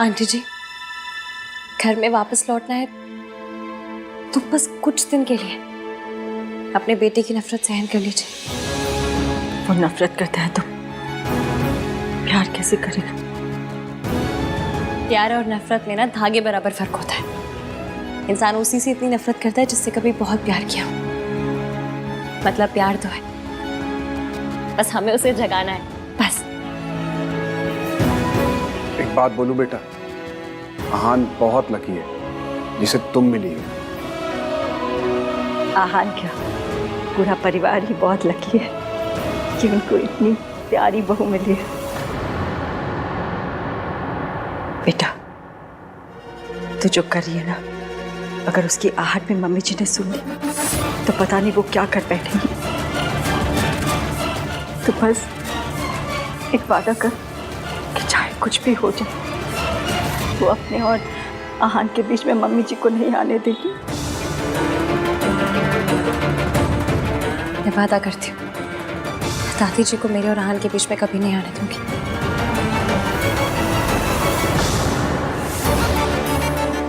Aunty जी, घर में वापस लौटना है तो बस कुछ दिन के लिए अपने बेटे की नफरत सहन कर लीजिए। वो नफरत करता है तो प्यार कैसे करेगा? प्यार और नफरत में ना धागे बराबर फर्क होता है। इंसान उसी से इतनी नफरत करता है जिससे कभी बहुत प्यार किया हो। मतलब प्यार तो है, बस हमें उसे जगाना है, बस। एक बात बोलूं बेटा, आहान बहुत लकी है जिसे तुम मिली हो। आहान क्या, पूरा परिवार ही बहुत लकी है कि उनको इतनी प्यारी बहू मिली है। बेटा, तू जो कर रही है ना, अगर उसकी आहट में मम्मी जी ने सुन ली तो पता नहीं वो क्या कर बैठेंगी। तो बस एक वादा कर कि चाहे कुछ भी हो जाए, वो अपने और आहान के बीच में मम्मी जी को नहीं आने देगी। मैं वादा करती हूँ, दादी जी को मेरे और आहान के बीच में कभी नहीं आने दूंगी।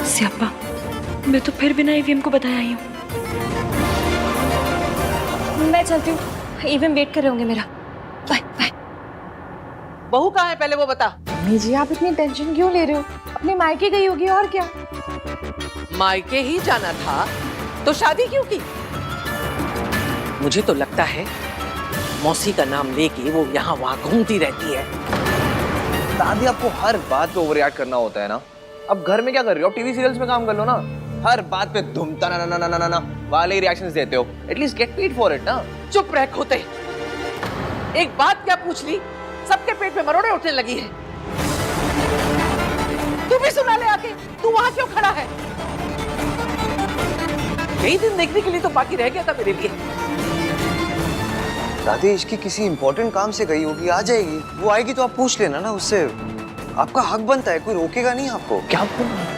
स्यापा, मैं तो फिर बिना ईवीएम को बताया आई हूँ। मैं चलती हूँ, ईवीएम वेट कर रहे होंगे मेरा। Bye bye. बहू कहाँ है पहले वो बता। मम्मी जी, आप इतनी टेंशन क्यों ले रहे हो? अपने मायके गई होगी और क्या। मायके ही जाना था तो शादी क्यों की? मुझे तो लगता है मौसी का नाम लेके वो यहाँ वहाँ घूमती रहती है। दादी, आपको हर बात पे ओवर रिएक्ट करना होता है ना। अब घर में क्या कर रही हो? टीवी सीरियल्स में काम कर लो ना। हर बात पे धूमता ना ना ना ना ना ना वाले रिएक्शंस देते हो। At least get paid for it ना। चुप रह खोते। एक बात क्या पूछ ली, सबके पेट पे मरोड़े उठने लगी है। तू भी सुना ले आके, तू वहां क्यों खड़ा है? यही दिन देखने के लिए तो बाकी रह गया था मेरे लिए। दादी, इसकी किसी इंपॉर्टेंट काम से गई होगी, आ जाएगी। वो आएगी तो आप पूछ लेना ना उससे। आपका हक बनता है, कोई रोकेगा नहीं आपको। क्या बोल रहे हैं?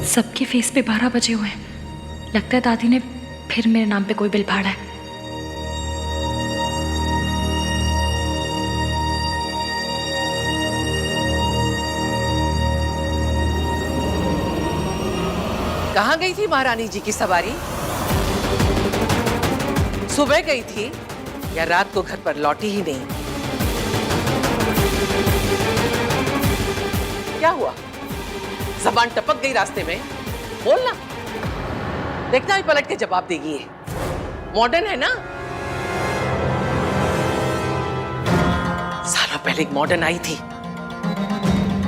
सबके फेस पे 12 बजे हुए हैं। लगता है दादी ने फिर मेरे नाम पे कोई बिल फाड़ा है। कहाँ गई थी महारानी जी की सवारी? सुबह गई थी या रात को घर पर लौटी ही नहीं? क्या हुआ? जबान टपक गई रास्ते में? बोलना, देखना ही पलट के जवाब देगी ये। मॉडर्न है ना? सालों पहले एक मॉडर्न आई थी,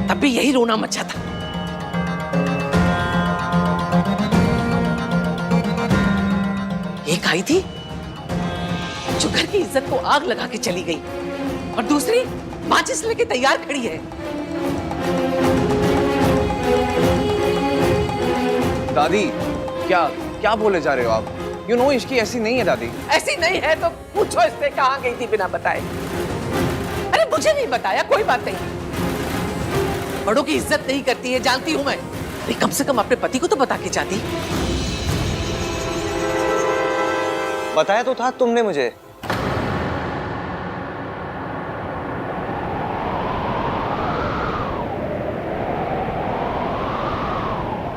तब भी यही रोना मचा था। एक आई थी जो घर की इज्जत को आग लगा के चली गई, और दूसरी माचिस लेके तैयार खड़ी है। दादी, क्या क्या बोले जा रहे हो आप? यू नो इश्की ऐसी नहीं है दादी। ऐसी नहीं है तो पूछो इससे कहाँ गई थी बिना बताए। अरे मुझे नहीं बताया, कोई बात नहीं। बड़ों की इज्जत नहीं करती है, जानती हूं मैं। अरे कम से कम अपने पति को तो बता के जाती। बताया तो था तुमने मुझे।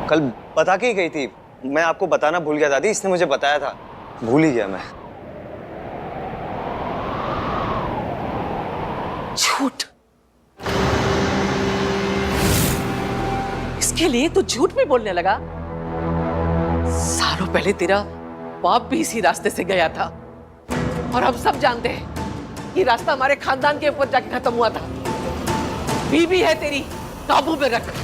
कल बता के ही गई थी। मैं आपको बताना भूल गया दादी, इसने मुझे बताया था, भूल ही गया मैं। झूठ, इसके लिए तू झूठ भी बोलने लगा? सालों पहले तेरा बाप भी इसी रास्ते से गया था, और हम सब जानते हैं कि रास्ता हमारे खानदान के ऊपर जाके खत्म हुआ था। बीवी है तेरी, काबू में रख।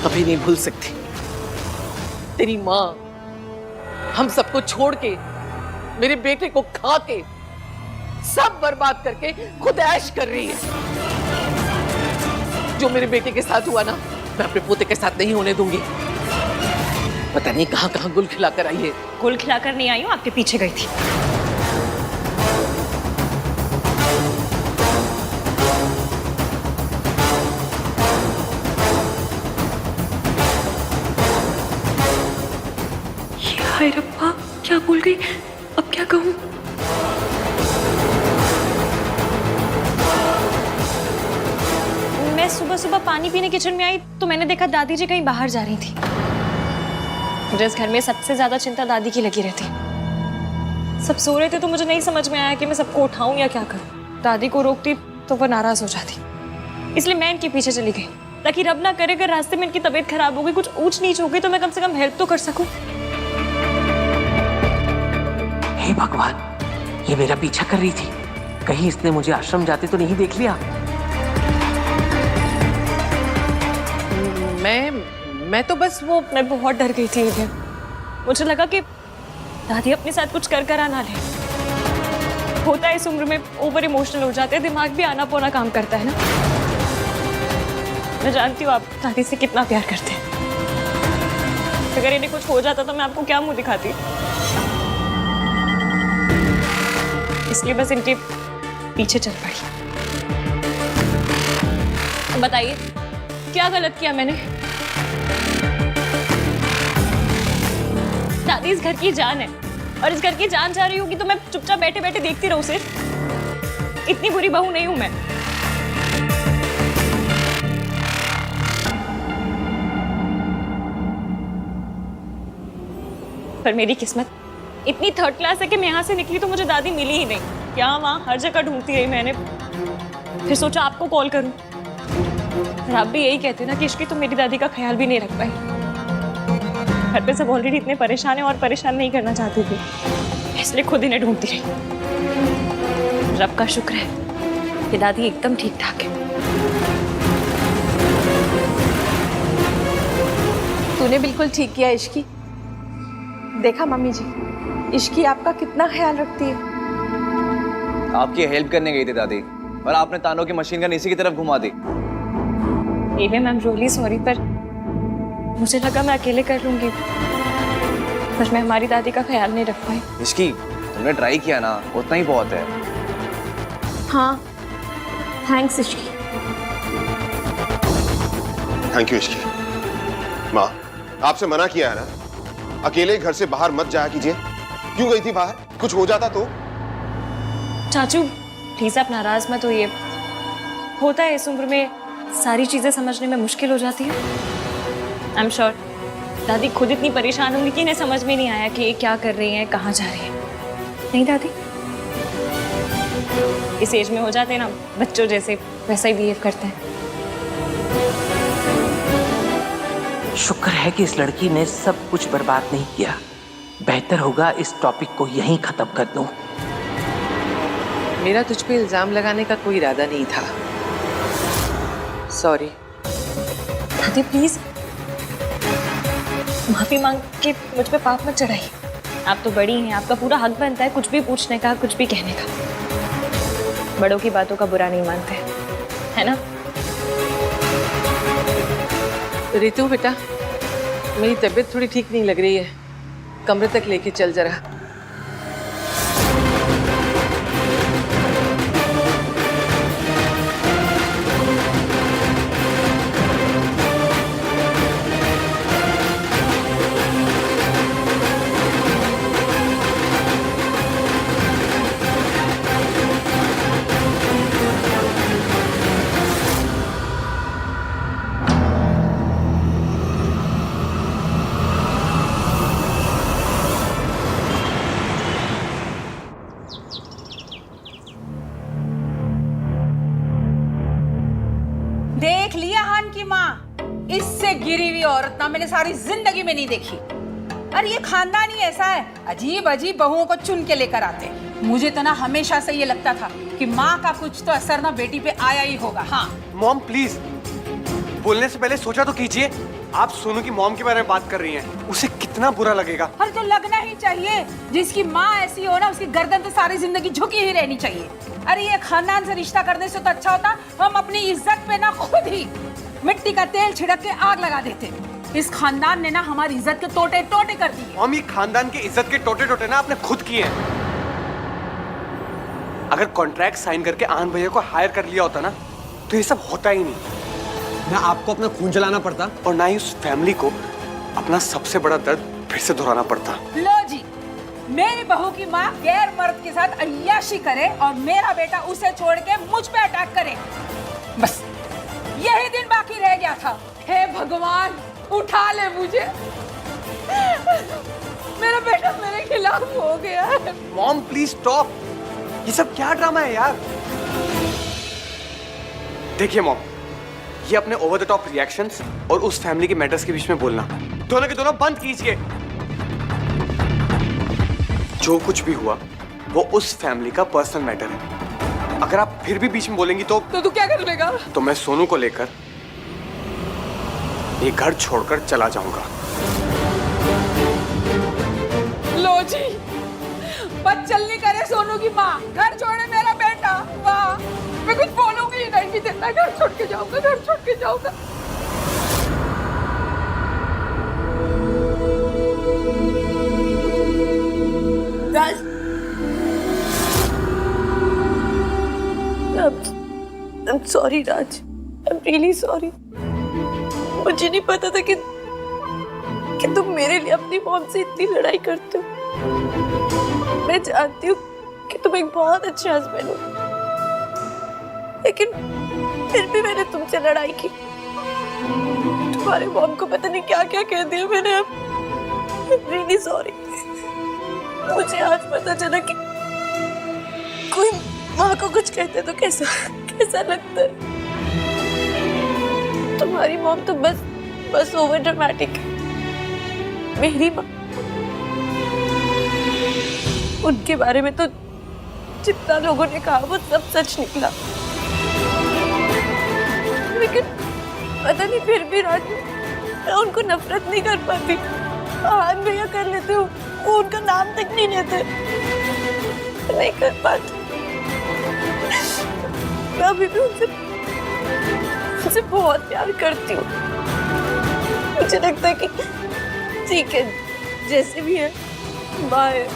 कभी नहीं भूल सकती तेरी माँ हम सबको छोड़ के, मेरे बेटे को खा के, सब बर्बाद करके खुद ऐश कर रही है। जो मेरे बेटे के साथ हुआ ना, मैं अपने पोते के साथ नहीं होने दूंगी। पता नहीं कहां कहां गुल खिलाकर आई है। गुल खिलाकर नहीं आई हूँ, आपके पीछे गई थी। हाय रब्बा, क्या बोल गई? अब क्या कहूँ? मैं सुबह सुबह पानी पीने किचन में आई तो मैंने देखा दादी जी कहीं बाहर जा रही थी। मुझे इस घर में सबसे ज्यादा चिंता दादी की लगी रहती। सब सो रहे थे तो मुझे नहीं समझ में आया कि मैं सबको उठाऊं या क्या करूं। दादी को रोकती तो वो नाराज हो जाती, इसलिए मैं इनके पीछे चली गई ताकि रब ना करे अगर रास्ते में इनकी तबीयत खराब हो गई, कुछ ऊंच नीच हो गई तो मैं कम से कम हेल्प तो कर सकूं। हे भगवान, ये मेरा पीछा कर रही थी, कहीं इसने मुझे आश्रम जाते तो नहीं देख लिया। मैं तो बस मैं बहुत डर गई थी इधर। मुझे लगा कि दादी अपने साथ कुछ कर ना ले। होता है इस उम्र में, ओवर इमोशनल हो जाते हैं, दिमाग भी आना पौना काम करता है ना। मैं जानती हूँ आप दादी से कितना प्यार करते हैं। अगर इन्हें कुछ हो जाता तो मैं आपको क्या मुंह दिखाती। इसलिए बस इनके पीछे चल पड़ी। बताइए क्या गलत किया मैंने? दादी इस घर की जान है और इस घर की जान जा रही होगी तो मैं चुपचाप बैठे बैठे देखती रहूं सिर्फ? इतनी बुरी बहू नहीं हूं मैं। पर मेरी किस्मत इतनी थर्ड क्लास है कि मैं यहाँ से निकली तो मुझे दादी मिली ही नहीं। यहाँ वहाँ हर जगह ढूंढती रही मैंने, फिर सोचा आपको कॉल करूं। और आप भी यही कहते ना कि इश्की तो मेरी दादी का ख्याल भी नहीं रख पाई। घर पे सब ऑलरेडी इतने परेशान हैं और परेशान नहीं करना चाहती थी, इसलिए खुद इन्हें ढूंढती रही। रब का शुक्र है कि दादी एकदम ठीक ठाक है। तूने बिल्कुल ठीक किया इश्की। देखा मम्मी जी, इश्की आपका कितना ख्याल रखती है। आपकी हेल्प करने गई थी दादी, और आपने तानों की मशीन गन इसी की तरफ घुमा दी। मैम रियली सॉरी, पर मुझे लगा मैं अकेले कर लूंगी, पर मैं हमारी दादी का ख्याल नहीं रख पाई। इसकी तुमने ट्राई किया ना, उतना ही बहुत है। हाँ, thanks Ishki. Thank you Ishki. माँ, आपसे मना किया है ना, अकेले घर से बाहर मत जाया कीजिए। क्यों गई थी बाहर? कुछ हो जाता तो? चाचू प्लीज आप नाराज मत होइए। होता है इस उम्र में सारी चीजें समझने में मुश्किल हो जाती है। आई एम श्योर दादी खुद इतनी परेशान होंगी कि इन्हें समझ में नहीं आया कि ये क्या कर रही हैं, कहाँ जा रही हैं। नहीं दादी, इस एज में हो जाते हैं ना बच्चों जैसे, वैसा ही बिहेव करते हैं। शुक्र है कि इस लड़की ने सब कुछ बर्बाद नहीं किया। बेहतर होगा इस टॉपिक को यहीं खत्म कर दूं। मेरा तुझ पे इल्जाम लगाने का कोई इरादा नहीं था, सॉरी। दादी प्लीज माफी मांग के मुझ पे पाप मत चढ़ाइए। आप तो बड़ी हैं, आपका पूरा हक बनता है कुछ भी पूछने का, कुछ भी कहने का। बड़ों की बातों का बुरा नहीं मानते, है ना? रितु बेटा, मेरी तबीयत थोड़ी ठीक नहीं लग रही है, कमरे तक लेके चल जरा। देख लिया हान की माँ, इससे गिरी हुई औरत ना मैंने सारी जिंदगी में नहीं देखी। अरे ये खानदान ही ऐसा है, अजीब अजीब बहुओं को चुन के लेकर आते। मुझे तो ना हमेशा से ये लगता था कि माँ का कुछ तो असर ना बेटी पे आया ही होगा। हाँ मॉम प्लीज, बोलने से पहले सोचा तो कीजिए। आप सोनू की मॉम के बारे में बात कर रही हैं, उसे कितना बुरा लगेगा। अरे तो लगना ही चाहिए, जिसकी माँ ऐसी हो ना उसकी गर्दन तो सारी जिंदगी झुकी ही रहनी चाहिए। अरे ये खानदान से रिश्ता करने से तो अच्छा होता हम अपनी इज्जत पे ना खुद ही मिट्टी का तेल छिड़क के आग लगा देते। इस खानदान ने ना हमारी इज्जत के टोटे टोटे कर दिए। मॉम, ये खानदान के इज्जत के टोटे टोटे ना आपने खुद किए हैं। अगर कॉन्ट्रैक्ट साइन करके आनंद भैया को हायर कर लिया होता ना तो ये सब होता ही नहीं। ना आपको अपना खून जलाना पड़ता और ना ही उस फैमिली को अपना सबसे बड़ा दर्द फिर से दोहराना पड़ता। लो जी, मेरी बहू की माँ गैर मर्द के साथ अय्याशी करे और मेरा बेटा उसे छोड़ के मुझ पे अटैक करे, बस यही दिन बाकी रह गया था। हे भगवान, उठा ले मुझे, मेरा बेटा मेरे खिलाफ हो गया है। मॉम प्लीज स्टॉप, ये सब क्या ड्रामा है यार। देखिए मॉम, ये अपने ओवर द टॉप रिएक्शंस और उस फैमिली के मैटर्स के बीच में बोलना दोनों के दोनों बंद कीजिए। जो कुछ भी हुआ वो उस फैमिली का पर्सनल मैटर है। अगर आप फिर भी बीच में बोलेंगी तो तू क्या कर लेगा? तो मैं सोनू को लेकर ये घर छोड़कर चला जाऊंगा। लो जी, बदचल नहीं करे सोनू की माँ, घर छोड़े मेरा बेटा। वाह, मैं कुछ बोलूंगी नहीं, भी देता, घर छोड़ के जाऊंगा, घर छोड़ के जाऊंगा। राज, I'm sorry Raj, I'm really sorry। मुझे नहीं पता था कि तुम मेरे लिए अपनी मॉम से इतनी लड़ाई करते हो। मैं जानती हूँ कि तुम एक बहुत अच्छे हस्बैंड हो, लेकिन फिर भी मैंने तुमसे लड़ाई की। तुम्हारे मॉम को पता नहीं क्या क्या कह दिया मैंने। अब रियली सॉरी। मुझे आज पता चला कि कोई माँ को कुछ कहते तो कैसा लगता है। तुम्हारी मॉम तो बस ओवर ड्रामेटिक है। मेरी माँ, उनके बारे में तो जितना लोगों ने कहा वो सब सच निकला, लेकिन पता नहीं फिर भी राज, मैं उनको नफरत नहीं कर पाती। हाँ भैया कर लेते हो, वो उनका नाम तक नहीं लेते, नहीं कर पाती। मैं अभी भी उनसे बहुत प्यार करती हूँ। मुझे लगता है कि ठीक है, जैसे भी है, bye.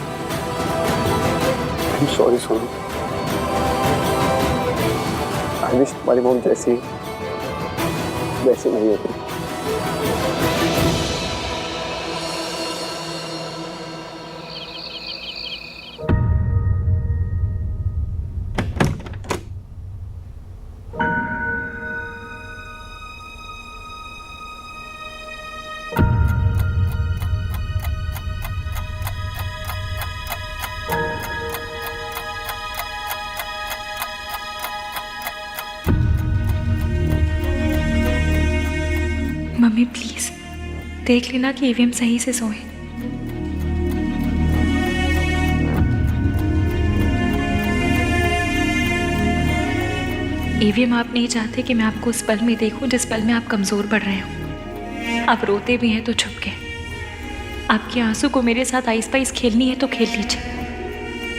I'm sorry Sonu, I wish तुम्हारी मॉम जैसी वैसी नहीं होती। मम्मी प्लीज देख लेना कि ईवीएम सही से सोए। ईवीएम, आप नहीं चाहते कि मैं आपको उस पल में देखूं जिस पल में आप कमजोर पड़ रहे हो। आप रोते भी हैं तो छुप के। आपके आंसू को मेरे साथ आइस पाइस खेलनी है तो खेल लीजिए,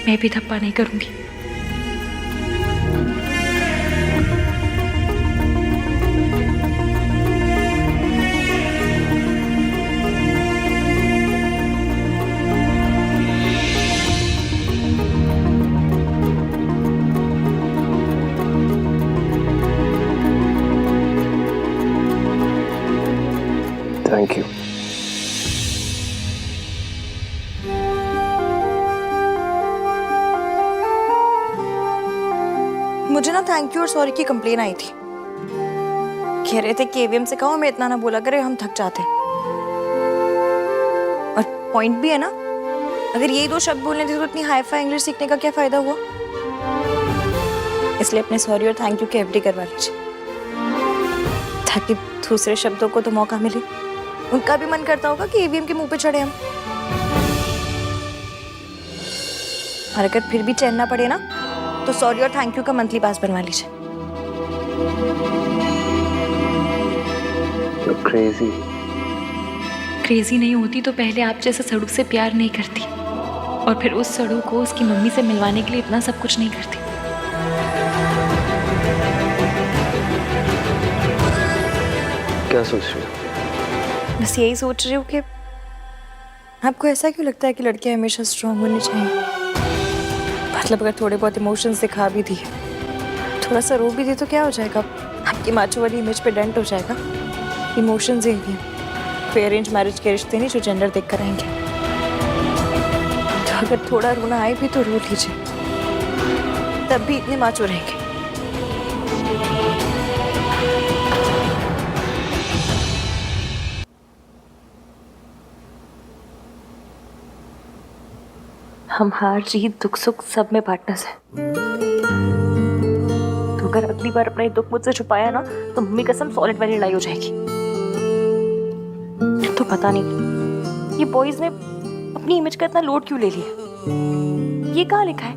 मैं भी धप्पा नहीं करूंगी। Thank you. मुझे ना थैंक यू और सॉरी की कंप्लेन आई थी। कह रहे थे कि एवीएम से कहो हमें इतना ना बोला करे, हम थक जाते हैं। और पॉइंट भी है ना, अगर यही दो शब्द बोलने थे तो इतनी हाई फाई इंग्लिश सीखने का क्या फायदा हुआ। इसलिए अपने सॉरी और थैंक यू के एफडी करवा लीजिए, ताकि दूसरे शब्दों को तो मौका मिले। उनका भी मन करता होगा कि ईवीएम के मुंह पे चढ़े हम। और अगर फिर भी चैन ना पड़े ना, तो सॉरी और थैंक यू का मंथली पास बनवा लीजिए। क्रेजी क्रेजी नहीं होती तो पहले आप जैसे सड़ू से प्यार नहीं करती, और फिर उस सड़ू को उसकी मम्मी से मिलवाने के लिए इतना सब कुछ नहीं करती। क्या सोच रही हो? बस यही सोच रही हूँ कि आपको ऐसा क्यों लगता है कि लड़कियां हमेशा स्ट्रांग होनी चाहिए। मतलब अगर थोड़े बहुत इमोशंस दिखा भी दिए, थोड़ा सा रो भी दिए तो क्या हो जाएगा, आपकी माचो वाली इमेज पे डेंट हो जाएगा। इमोशंस ही हैं, कोई अरेंज मैरिज के रिश्ते नहीं जो जेंडर देख कर आएंगे। तो अगर थोड़ा रोना आए भी तो रो लीजिए, तब भी इतने माचो रहेंगे। हम हार जीत दुख सुख सब में पार्टनर्स हैं। तो अगर अगली बार अपना ये दुख मुझसे छुपाया ना तो मम्मी कसम सॉलिड वाली लड़ाई हो जाएगी। तो पता नहीं ये बॉयज ने अपनी इमेज का इतना लोड क्यों ले लिया। ये कहाँ लिखा है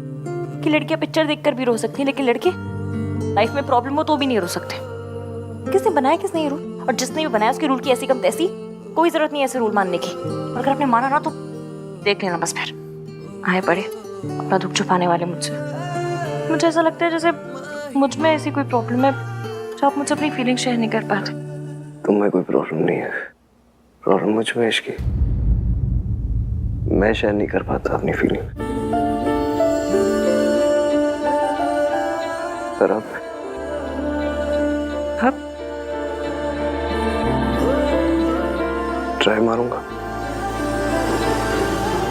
कि लड़कियां पिक्चर देखकर भी रो सकती हैं, लेकिन लड़के लाइफ में प्रॉब्लम हो तो भी नहीं रो सकते। किसने बनाया किसने ये रूल, और जिसने भी बनाया उसके रूल की ऐसी कम तैसी, कोई जरूरत नहीं ऐसे रूल मानने की। और अगर आपने माना ना तो देख लेना बस, फिर आए पड़े अपना दुख छुपाने वाले मुझसे। मुझे ऐसा लगता है जैसे मुझ में ऐसी कोई प्रॉब्लम है जो आप मुझसे अपनी फीलिंग शेयर नहीं कर पाते। तुम में कोई प्रॉब्लम नहीं है, प्रॉब्लम मुझ में इश्की। मैं शेयर नहीं कर पाता अपनी फीलिंग। पर अब ट्राई मारूंगा।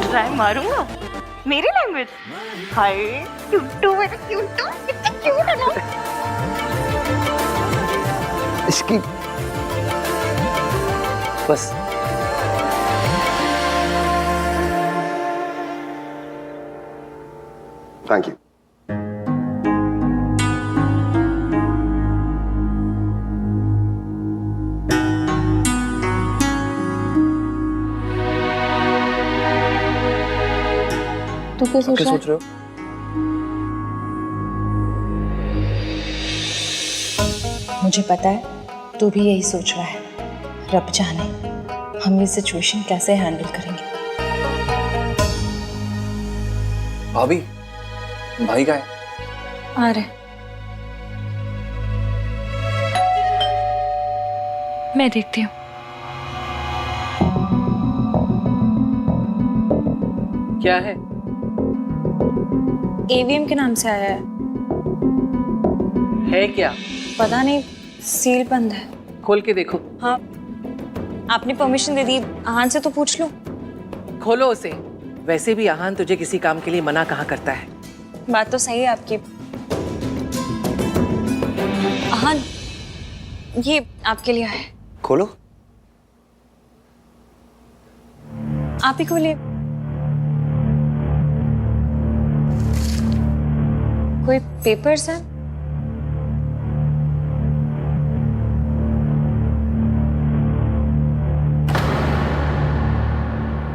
ट्राई मारूंगा? मेरी लैंग्वेज? हाय क्यूटू, मेरा क्यूटू, कितना क्यूट है ना। इसकी बस थैंक यू। तू क्या सोच रहा रहे हो? मुझे पता है तू भी यही सोच रहा है। रब जाने हम ये सिचुएशन कैसे हैंडल करेंगे। भाभी, भाई का है? आ रहे। मैं देखती हूँ। क्या है? एवीएम के नाम से आया है क्या? पता नहीं, सील बंद है। खोल के देखो। हाँ, आपने परमिशन दे दी, आहान से तो पूछ लो। खोलो उसे। वैसे भी आहान तुझे किसी काम के लिए मना कहाँ करता है। बात तो सही है आपकी। आहान, ये आपके लिए है। खोलो। आप ही खोलिए। कोई पेपर्स हैं?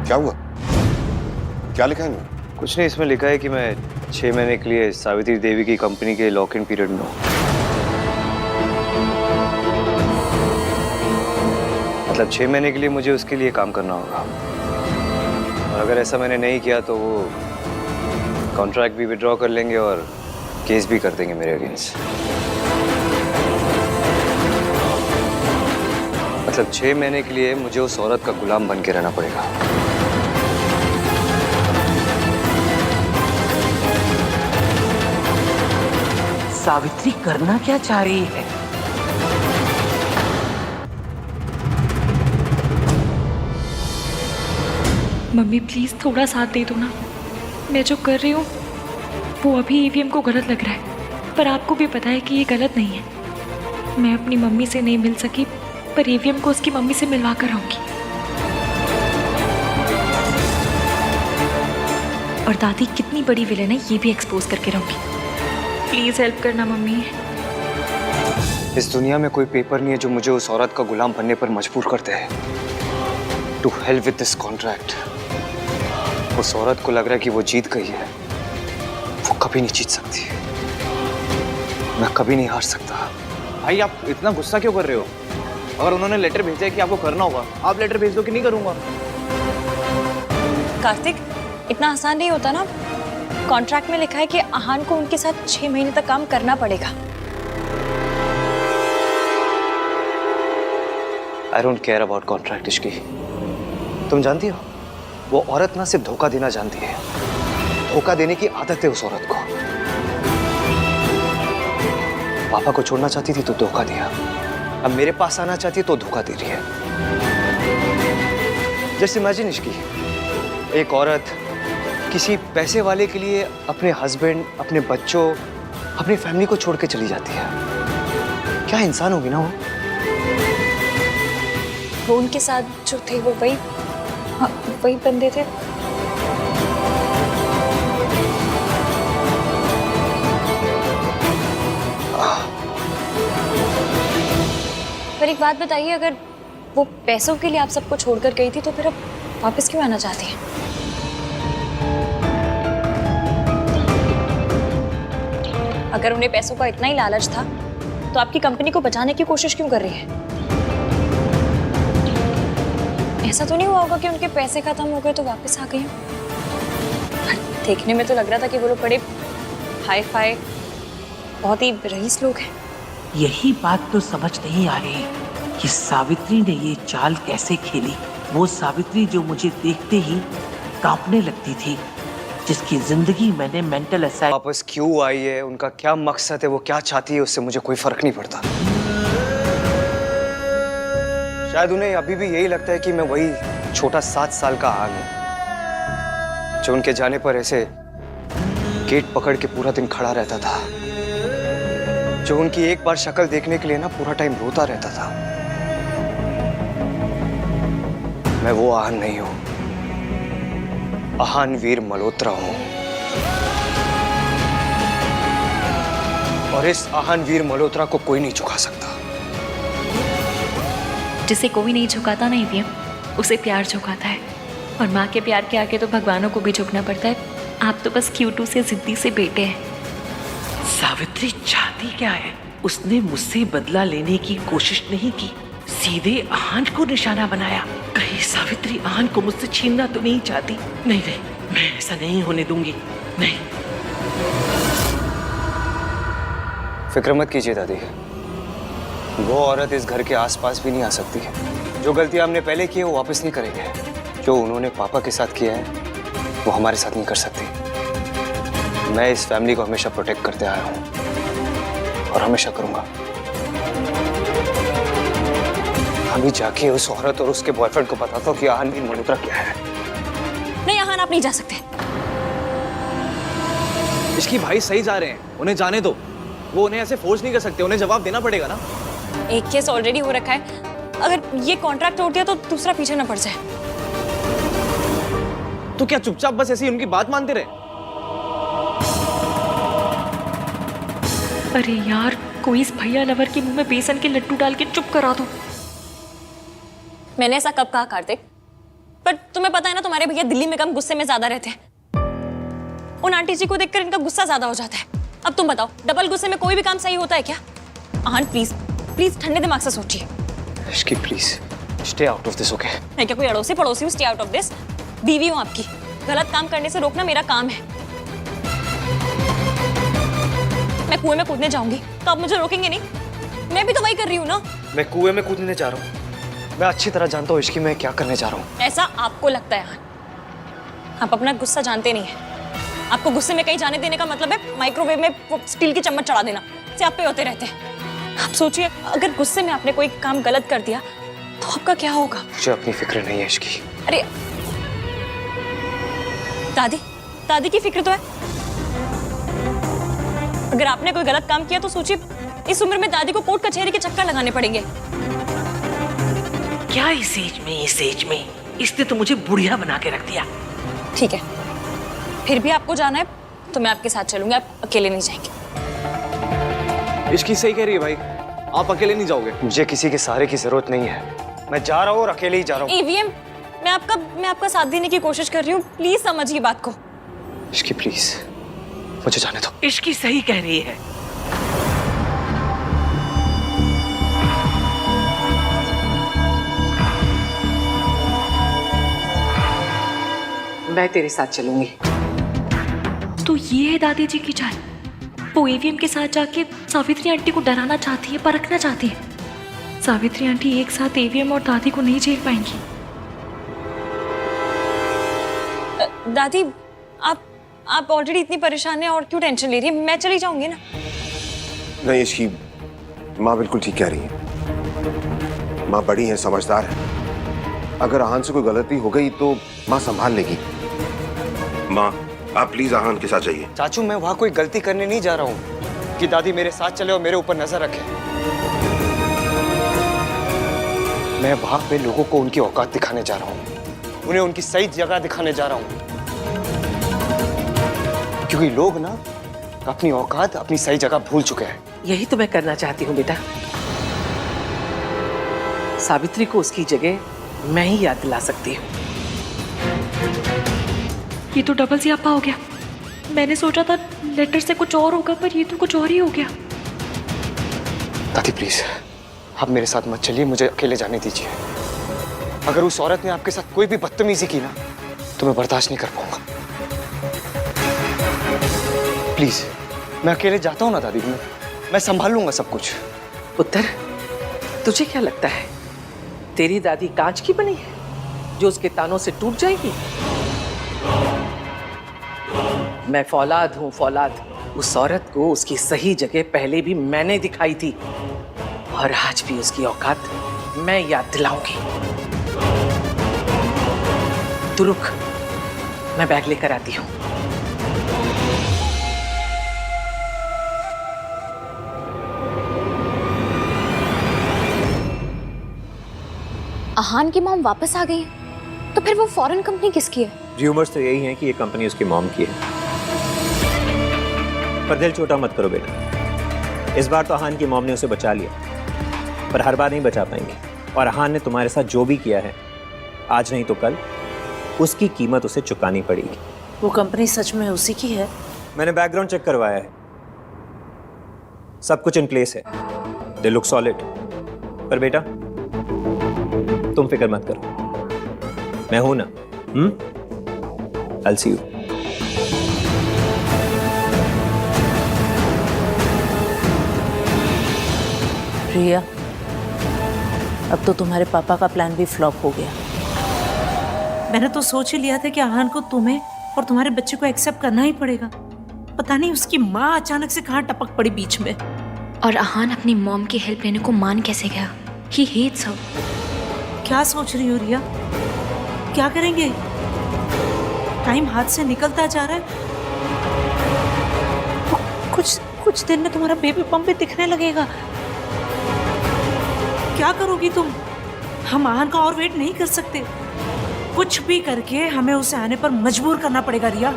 क्या हुआ? क्या लिखा है इनमें? कुछ नहीं, इसमें लिखा है कि मैं 6 महीने के लिए सावित्री देवी की कंपनी के लॉक इन पीरियड में हूँ। मतलब 6 महीने के लिए मुझे उसके लिए काम करना होगा, और अगर ऐसा मैंने नहीं किया तो वो कॉन्ट्रैक्ट भी विड्रॉ कर लेंगे और केस भी कर देंगे मेरे अगेंस्ट। मतलब 6 महीने के लिए मुझे उस औरत का गुलाम बन के रहना पड़ेगा। सावित्री करना क्या चाह रही है? मम्मी प्लीज थोड़ा साथ दे दो ना। मैं जो कर रही हूँ वो अभी ईवीएम को गलत लग रहा है, पर आपको भी पता है कि ये गलत नहीं है। मैं अपनी मम्मी से नहीं मिल सकी, पर ईवीएम को उसकी मम्मी से मिलवा कर आऊंगी। और दादी कितनी बड़ी विलेन है ये भी एक्सपोज करके रहूंगी। प्लीज हेल्प करना मम्मी। इस दुनिया में कोई पेपर नहीं है जो मुझे उस औरत का गुलाम बनने पर मजबूर करते हैं। To hell with this contract. उस औरत को लग रहा है कि वो जीत गई है, वो कभी नहीं जीत सकती। मैं कभी नहीं हार सकता। भाई आप इतना गुस्सा क्यों कर रहे हो? अगर उन्होंने लेटर भेजा है कि आपको करना होगा, आप लेटर भेज दो कि नहीं करूंगा। कार्तिक, इतना आसान नहीं होता ना। कॉन्ट्रैक्ट में लिखा है कि आहान को उनके साथ 6 महीने तक काम करना पड़ेगा। I don't care about contract Ishki. तुम जानती हो वो औरत ना सिर्फ धोखा देना जानती है, धोखा देने की आदत है उस औरत को। पापा को छोड़ना चाहती थी तो धोखा दिया, अब मेरे पास आना चाहती है तो धोखा दे रही है। जस्ट इमेजिन इसकी, एक औरत किसी पैसे वाले के लिए अपने हस्बैंड, अपने बच्चों, अपनी फैमिली को छोड़ के चली जाती है। क्या इंसान होगी ना वो उनके साथ जो थे वो वही, हाँ, वही बंदे थे। पर एक बात बताइए, अगर वो पैसों के लिए आप सबको छोड़कर गई थी तो फिर अब वापस क्यों आना चाहती हैं? अगर उन्हें पैसों का इतना ही लालच था तो आपकी कंपनी को बचाने की कोशिश क्यों कर रही है? ऐसा तो नहीं हुआ होगा कि उनके पैसे खत्म हो गए तो वापस आ गई हो? देखने में तो लग रहा था कि वो लोग बड़े हाई फाई, बहुत ही रईस लोग हैं। यही बात तो समझ नहीं आ रही कि सावित्री ने ये चाल कैसे खेली। वो सावित्री जो मुझे देखते ही कांपने लगती थी, जिसकी जिंदगी मैंने मेंटल असाइल। वापस क्यों आई है, उनका क्या मकसद है, वो क्या चाहती है, उससे मुझे कोई फर्क नहीं पड़ता। शायद उन्हें अभी भी यही लगता है कि मैं वही छोटा 7 साल का आग हूं जो उनके जाने पर ऐसे गेट पकड़ के पूरा दिन खड़ा रहता था, जो उनकी एक बार शक्ल देखने के लिए ना पूरा टाइम रोता रहता था। मैं वो आहान नहीं हूं, आहान वीर मल्होत्रा हूं। और इस आहान वीर मल्होत्रा को कोई नहीं झुका सकता। जिसे कोई नहीं झुकाता ना ईवीएम, उसे प्यार झुकाता है। और माँ के प्यार के आगे तो भगवानों को भी झुकना पड़ता है। आप तो बस क्यूटू से जिद्दी से बेटे हैं। सावित्री चाहती क्या है? उसने मुझसे बदला लेने की कोशिश नहीं की, सीधे आहान को निशाना बनाया। कहीं सावित्री आहान को मुझसे छीनना तो नहीं चाहती? नहीं नहीं, मैं ऐसा नहीं होने दूंगी। नहीं। फिक्र मत कीजिए दादी, वो औरत इस घर के आसपास भी नहीं आ सकती है। जो गलती हमने पहले की है वो वापस नहीं करेंगे। जो उन्होंने पापा के साथ किया है वो हमारे साथ नहीं कर सकती। मैं इस फैमिली को हमेशा प्रोटेक्ट करते आया हूं और हमेशा करूंगा। अभी जाके उस औरत और उसके बॉयफ्रेंड को बताता हूं कि आहान वीर मल्होत्रा क्या है। नहीं आहान, आप नहीं जा सकते। इसकी भाई सही जा रहे हैं, उन्हें जाने दो। वो उन्हें ऐसे फोर्स नहीं कर सकते, उन्हें जवाब देना पड़ेगा ना। एक केस ऑलरेडी हो रखा है, अगर ये कॉन्ट्रैक्ट तोड़ दिया तो दूसरा पीछे ना पड़ जाए। तो क्या चुपचाप बस ऐसे ही उनकी बात मानते रहे? अरे यार, कोई इस भैया लवर के मुंह में बेसन के लड्डू डाल के चुप करा दो। मैंने ऐसा कब कहा कार्तिक? पर तुम्हें पता है ना, तुम्हारे भैया दिल्ली में कम गुस्से में ज्यादा रहते हैं। उन आंटी जी को देखकर इनका गुस्सा ज्यादा हो जाता है। अब तुम बताओ, डबल गुस्से में कोई भी काम सही होता है क्या? आहान प्लीज प्लीज ठंडे दिमाग से सोचिए। Ishki please stay out of this, okay? मैं क्या कोई अड़ोसी पड़ोसी हूँ स्टे आउट ऑफ दिस? बीवी हूँ आपकी, गलत काम करने से रोकना मेरा काम है। मैं कुएं में कूदने जाऊंगी तो आप मुझे रोकेंगे नहीं? मैं भी तो वही कर रही हूँ ना। मैं कुएं में कूदने जा रहा हूँ। मैं अच्छी तरह जानता हूँ इश्की मैं क्या करने जा रहा हूँ। ऐसा आपको लगता है आहान, आप अपना गुस्सा जानते नहीं है। आपको गुस्से में कहीं जाने देने का मतलब है माइक्रोवेव में वो स्टील की चम्मच चढ़ा देना, से आप पे होते रहते हैं। आप सोचिए, अगर गुस्से में आपने कोई काम गलत कर दिया तो आपका क्या होगा? मुझे अपनी फिक्र नहीं है इश्की। अरे दादी, दादी की फिक्र तो है। अगर आपने कोई गलत काम किया तो सोचिए, इस उम्र में दादी को कोर्ट कचहरी के चक्कर लगाने पड़ेंगे। क्या इस एज में इसने तो मुझे बुढ़िया बना के रख दिया। ठीक है, फिर भी आपको जाना है तो मैं आपके साथ चलूंगी, आप अकेले नहीं जाएंगे। इश्की सही कह रही है भाई, आप अकेले नहीं जाओगे। मुझे किसी के सहारे की जरूरत नहीं है, मैं जा रहा हूँ और अकेले ही जा रहा हूँ। ईवीएम, मैं आपका साथ देने की कोशिश कर रही हूँ, प्लीज समझिए बात को। इश्की प्लीज मुझे जाने दो। इश्की सही कह रही है। मैं तेरे साथ चलूंगी। तो ये है दादी जी की चाल। वो ईवीएम के साथ जाके सावित्री आंटी को डराना चाहती है, परखना चाहती है। सावित्री आंटी एक साथ ईवीएम और दादी को नहीं झेल पाएंगी। दादी, आप ऑलरेडी इतनी परेशान हैं और क्यों टेंशन ले रही है? मैं चली जाऊंगी ना। नहीं, इसकी माँ बिल्कुल ठीक कह रही है। माँ बड़ी है, समझदार है, अगर आहान से कोई गलती हो गई तो माँ संभाल लेगी। माँ आप प्लीज आहान के साथ जाइए। चाचू मैं वहां कोई गलती करने नहीं जा रहा हूँ कि दादी मेरे साथ चले और मेरे ऊपर नजर रखे। मैं वहां पे लोगों को उनकी औकात दिखाने जा रहा हूँ, उन्हें उनकी सही जगह दिखाने जा रहा हूँ, क्योंकि लोग ना अपनी औकात अपनी सही जगह भूल चुके हैं। यही तो मैं करना चाहती हूँ बेटा। सावित्री को उसकी जगह मैं ही याद दिला सकती हूँ। ये तो डबल सियापा हो गया। मैंने सोचा था लेटर से कुछ और होगा, पर ये तो कुछ और ही हो गया। दादी प्लीज आप मेरे साथ मत चलिए, मुझे अकेले जाने दीजिए। अगर उस औरत ने आपके साथ कोई भी बदतमीजी की ना तो मैं बर्दाश्त नहीं कर पाऊंगा। प्लीज मैं अकेले जाता हूँ ना दादी, मैं संभाल लूंगा सब कुछ। पुत्र तुझे क्या लगता है तेरी दादी कांच की बनी है जो उसके तानों से टूट जाएगी? मैं फौलाद हूं, फौलाद। उस औरत को उसकी सही जगह पहले भी मैंने दिखाई थी और आज भी उसकी औकात मैं याद दिलाऊंगी। तू रुक, मैं बैग लेकर आती हूं। आहान की मॉम वापस आ गई है, तो फिर वो फॉरेन कंपनी किसकी है? र्यूमर्स तो यही हैं कि ये कंपनी उसकी मॉम की है। पर दिल छोटा मत करो बेटा, इस बार तो आहान की मॉम ने उसे बचा लिया, पर हर बार नहीं बचा पाएंगे। और आहान ने तुम्हारे साथ जो भी किया है, आज नहीं तो कल उसकी कीमत उसे चुकानी पड़ेगी। वो कंपनी सच में उसी की है? मैंने बैकग्राउंड चेक करवाया है, सब कुछ इन प्लेस है, दे लुक सॉलिड। पर बेटा तुम फिक्र मत करो, मैं हूं ना। I'll see you. रिया, अब तो तुम्हारे पापा का प्लान भी फ्लॉप हो गया। मैंने तो सोच ही लिया था कि आहान को तुम्हें और तुम्हारे बच्चे को एक्सेप्ट करना ही पड़ेगा। पता नहीं उसकी माँ अचानक से कहाँ टपक पड़ी बीच में। और आहान अपनी मॉम की हेल्प लेने को मान कैसे गया? He hates her. क्या सोच रही हो रिया? क्या करेंगे? टाइम हाथ से निकलता जा रहा है। कुछ दिन में तुम्हारा बेबी बम भी दिखने लगेगा। क्या करोगी तुम? हम आहान का और वेट नहीं कर सकते। कुछ भी करके हमें उसे आने पर मजबूर करना पड़ेगा रिया।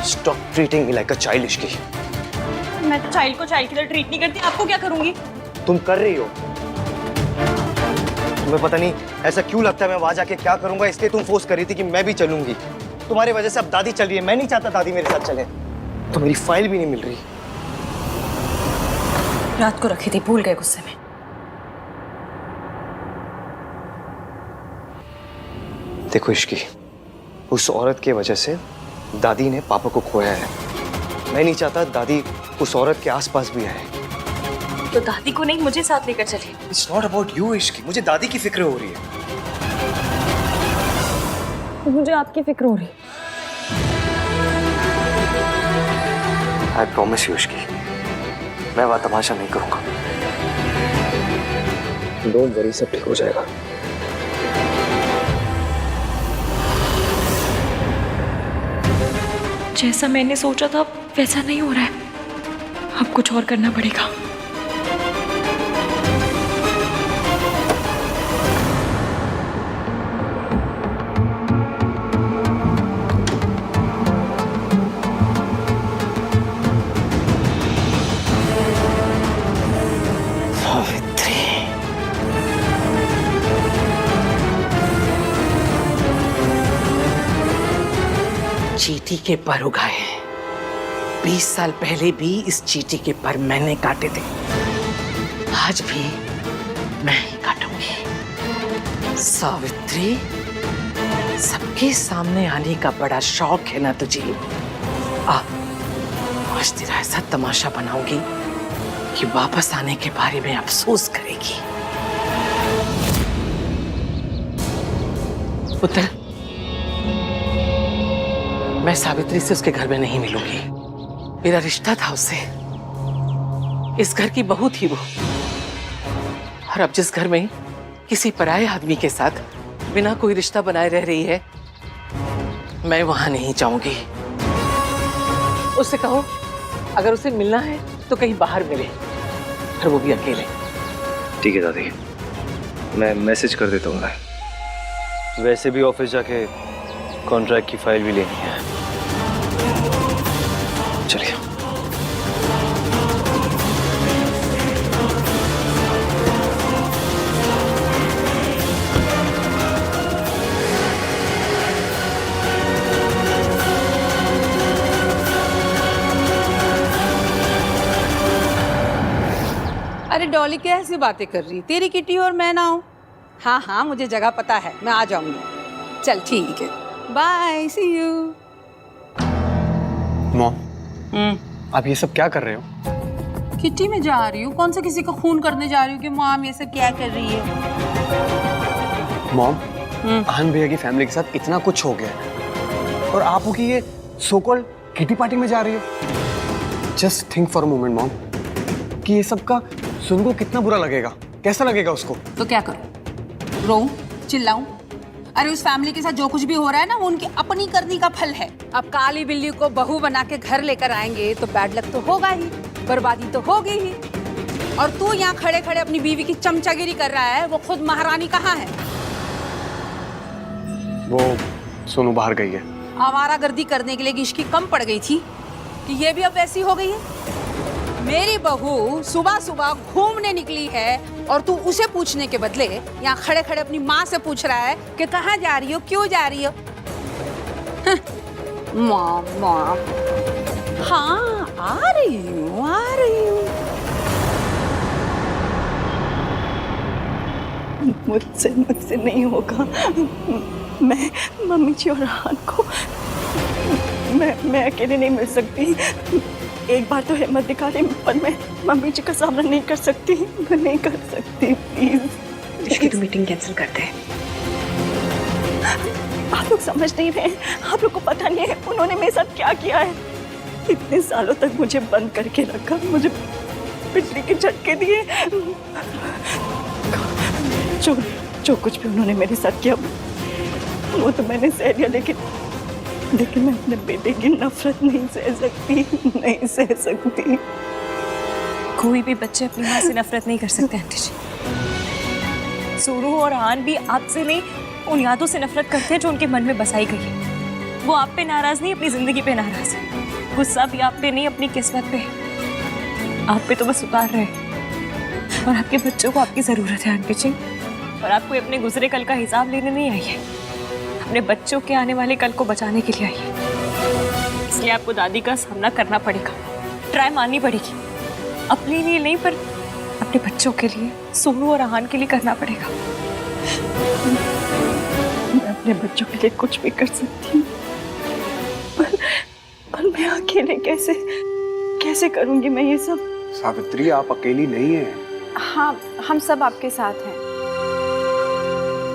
Stop treating me like a child, Ishki. मैं तो चाइल्ड को चाइल्ड की तरह ट्रीट नहीं करती, आपको क्या करूंगी? तुम कर रही हो। तुम्हें पता नहीं ऐसा क्यों लगता है मैं वहां जाके क्या करूंगा, इसलिए तुम फोर्स कर रही थी कि मैं भी चलूंगी। तुम्हारी वजह से अब दादी चल रही है, मैं नहीं चाहता दादी मेरे साथ चले। तो मेरी फाइल भी नहीं मिल रही। रात को रखी थी, भूल गए गुस्से में। देखो इश्की, उस औरत की वजह से दादी ने पापा को खोया है। मैं नहीं चाहता दादी उस औरत के आसपास भी आए। तो दादी को नहीं, मुझे साथ लेकर चलिए। It's not about you Ishki, मुझे दादी की फिक्र हो रही है। मुझे आपकी फिक्र हो रही। I promise you इश्की, मैं वहां तमाशा नहीं करूंगा। Don't worry, सब ठीक हो जाएगा। जैसा मैंने सोचा था वैसा नहीं हो रहा है, अब कुछ और करना पड़ेगा। चींटी के पर उगाए हैं। 20 साल पहले भी इस चींटी के पर मैंने काटे थे, आज भी मैं ही काटूंगी। सावित्री, सबके सामने आने का बड़ा शौक है ना तुझे? आज तेरा ऐसा तमाशा बनाऊंगी कि वापस आने के बारे में अफसोस करेगी। पुत्र, मैं सावित्री से उसके घर में नहीं मिलूंगी। मेरा रिश्ता था उससे, इस घर की बहू थी वो। और अब जिस घर में किसी पराये आदमी के साथ बिना कोई रिश्ता बनाए रह रही है, मैं वहां नहीं जाऊंगी। उससे कहो अगर उसे मिलना है तो कहीं बाहर मिले, और वो भी अकेले। ठीक है दादी, मैं मैसेज कर देता हूँ। वैसे भी ऑफिस जाके कॉन्ट्रैक्ट की फाइल भी लेनी है। चलिए। अरे डॉली क्या ऐसी बातें कर रही, तेरी किटी और मैं ना हूँ? हाँ हाँ मुझे जगह पता है, मैं आ जाऊंगी। चल ठीक है, बाय, सी यू। मॉम, आप ये सब क्या कर रहे हो? किटी में जा रही हूँ। कौन सा किसी का खून करने जा रही हूँ कि मॉम ये सब क्या कर रही है? मॉम, आहान भैया की फैमिली के साथ इतना कुछ हो गया है और आप हो कि ये सो कॉल्ड किटी पार्टी में जा रही हो। Just think for a moment mom, कि ये सब का सुन को कितना बुरा लगेगा, कैसा लगेगा उसको। तो क्या करूं? रोऊं? चिल्लाऊं? अरे उस फैमिली के साथ जो कुछ भी हो रहा है ना, वो उनकी अपनी करनी का फल है। अब काली बिल्ली को बहू बना के घर लेकर आएंगे तो बैड लक तो होगा ही, बर्बादी तो होगी ही। और तू यहाँ खड़े खड़े अपनी बीवी की चमचागिरी कर रहा है, वो खुद महारानी कहाँ है? वो सोनू बाहर गई है। आवारागर्दी करने के लिए इश्की कम पड़ गई थी कि ये भी अब वैसी हो गई है? मेरी बहू सुबह सुबह घूमने निकली है और तू उसे पूछने के बदले यहाँ खड़े खड़े अपनी माँ से पूछ रहा है कि कहाँ जा रही हो, क्यों जा रही हो? माँ माँ, हाँ आ रही हूँ, आ रही हूँ। मुझसे मुझसे नहीं होगा। मैं मम्मी जी और आहान को मैं अकेले नहीं मिल सकती। एक बार तो हिम्मत दिखा रही, पर मैं मम्मी जी का सामना नहीं कर सकती। मैं नहीं कर सकती, प्लीज। इसकी तो मीटिंग कैंसिल करते हैं। आप लोग समझ नहीं रहे, आप लोग को पता नहीं है उन्होंने मेरे साथ क्या किया है। इतने सालों तक मुझे बंद करके रखा, मुझे बिजली के झटके दिए। जो कुछ भी उन्होंने मेरे साथ किया वो तो मैंने सह लिया, लेकिन मैं अपने बेटे की नफरत नहीं सह सकती, नहीं सह सकती। कोई भी बच्चे अपनी माँ से नफरत नहीं कर सकते आंटी जी। सोनू और आहान भी आपसे नहीं, उन यादों से नफरत करते हैं जो उनके मन में बसाई गई है। वो आप पे नाराज नहीं, अपनी जिंदगी पे नाराज है। गुस्सा भी आप पे नहीं, अपनी किस्मत पे। आप पे तो बस उतार रहे हैं। और आपके बच्चों को आपकी जरूरत है आंटी जी। और आपको अपने गुजरे कल का हिसाब लेने नहीं आई है, अपने बच्चों के आने वाले कल को बचाने के लिए आई है। इसलिए आपको दादी का सामना करना पड़ेगा, ट्राई मारनी पड़ेगी। अपने लिए नहीं, पर अपने बच्चों के लिए, सोनू और आहान के लिए करना पड़ेगा। मैं अपने बच्चों के लिए कुछ भी कर सकती हूँ, पर मैं अकेले कैसे करूँगी मैं ये सब? सावित्री, आप अकेली नहीं हैं। हाँ, हम सब आपके साथ हैं।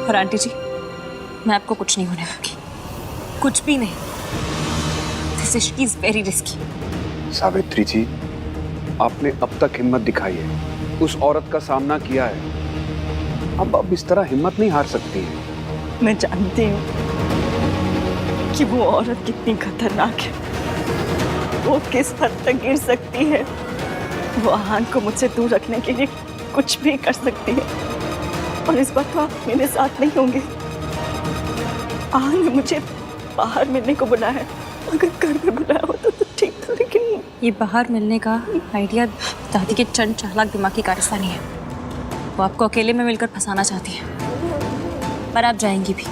और आंटी जी, मैं आपको कुछ नहीं होने दूंगी, कुछ भी नहीं। दिस इश्क इज वेरी रिस्की। सावित्री जी, आपने अब तक हिम्मत दिखाई है, उस औरत का सामना किया है। अब इस तरह हिम्मत नहीं हार सकती है। मैं जानती हूँ कि वो औरत कितनी खतरनाक है, वो किस हद तक गिर सकती है। वो आहान को मुझसे दूर रखने के लिए कुछ भी कर सकती है, और इस बार तो आप मेरे साथ नहीं होंगे। आहान ने मुझे बाहर मिलने को बुलाया है, अगर घर में बुलाया होता तो ठीक था, लेकिन ये बाहर मिलने का आइडिया दादी के चंड चालाक दिमाग की कारस्तानी है। वो आपको अकेले में मिलकर फंसाना चाहती है। पर आप जाएंगी भी,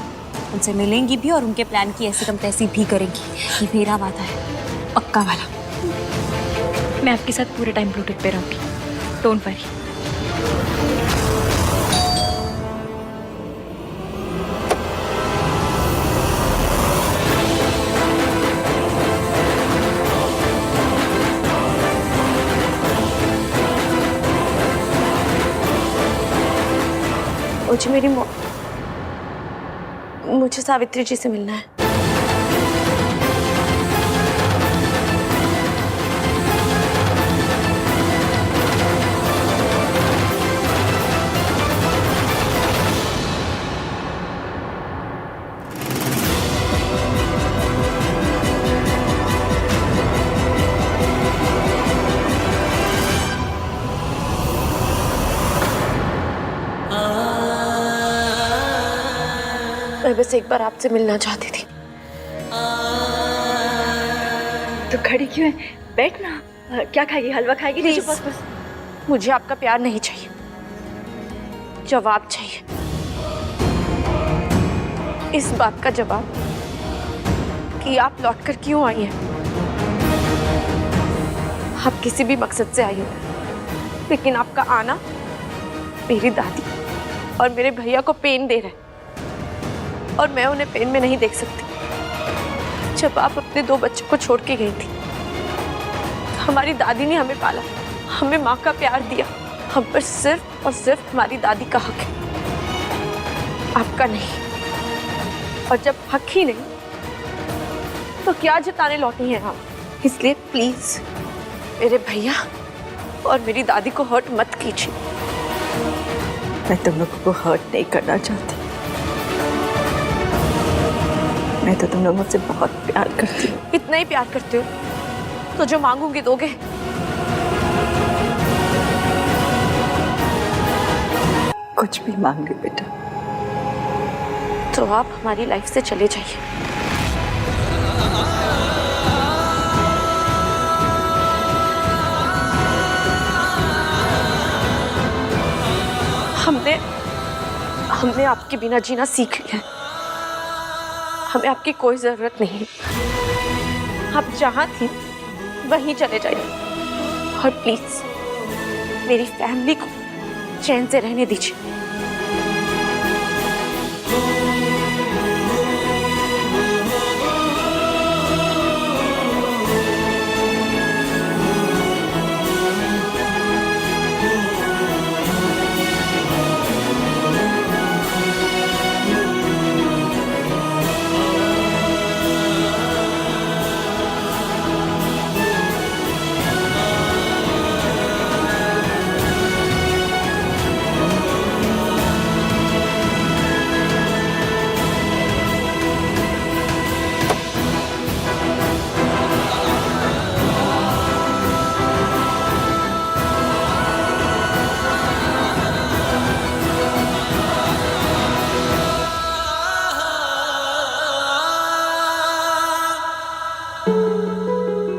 उनसे मिलेंगी भी, और उनके प्लान की ऐसी कम तैसी भी करेंगी। ये मेरा वादा है, पक्का वाला। मैं आपके साथ पूरे टाइम ब्लूटूथ पे रहूंगी, डोंट वरी। मुझे मुझे सावित्री जी से मिलना है। मैं बस एक बार आपसे मिलना चाहती थी। तो खड़ी क्यों है? बैठ ना। क्या खाएगी? हलवा खाएगी? प्लीज, बस मुझे आपका प्यार नहीं चाहिए, जवाब चाहिए। इस बात का जवाब कि आप लौटकर क्यों आई हैं। आप किसी भी मकसद से आई हो, लेकिन आपका आना मेरी दादी और मेरे भैया को पेन दे रहा है, और मैं उन्हें पेन में नहीं देख सकती। जब आप अपने 2 बच्चों को छोड़ के गई थी, हमारी दादी ने हमें पाला, हमें माँ का प्यार दिया। हम पर सिर्फ और सिर्फ हमारी दादी का हक है, आपका नहीं। और जब हक ही नहीं तो क्या जताने लौटी हैं आप? इसलिए प्लीज मेरे भैया और मेरी दादी को हर्ट मत कीजिए। मैं तुम लोगों को हर्ट नहीं करना चाहती। मैं तो तुम लोग मुझसे बहुत प्यार करती हूँ। इतना ही प्यार करते हो तो जो मांगूंगी दोगे? कुछ भी मांग ली बेटा। तो आप हमारी लाइफ से चले जाइए। हमने आपके बिना जीना सीख लिया है। हमें आपकी कोई जरूरत नहीं है। आप जहां थी वहीं चले जाइए, और प्लीज मेरी फैमिली को चैन से रहने दीजिए।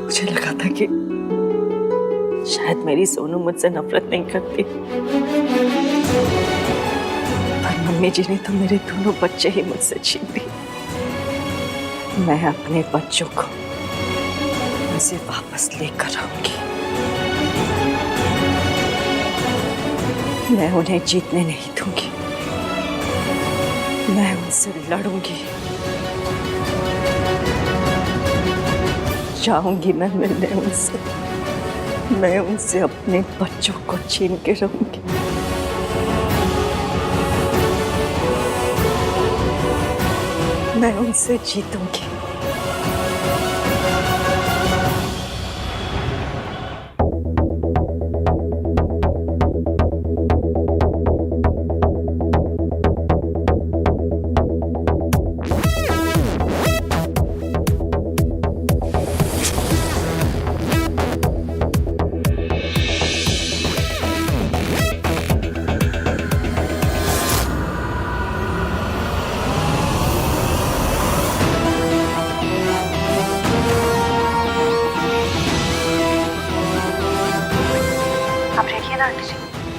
मुझे लगा था कि शायद मेरी सोनू मुझसे नफरत नहीं करती, पर मम्मी जी ने तो मेरे दोनों बच्चे ही मुझसे छीन लिए। मैं अपने बच्चों को मुझसे वापस लेकर आऊंगी। मैं उन्हें जीतने नहीं दूंगी, मैं उनसे लड़ूंगी। जाऊंगी मैं मिलने उनसे, मैं उनसे अपने बच्चों को छीन के रहूंगी। मैं उनसे जीतूंगी।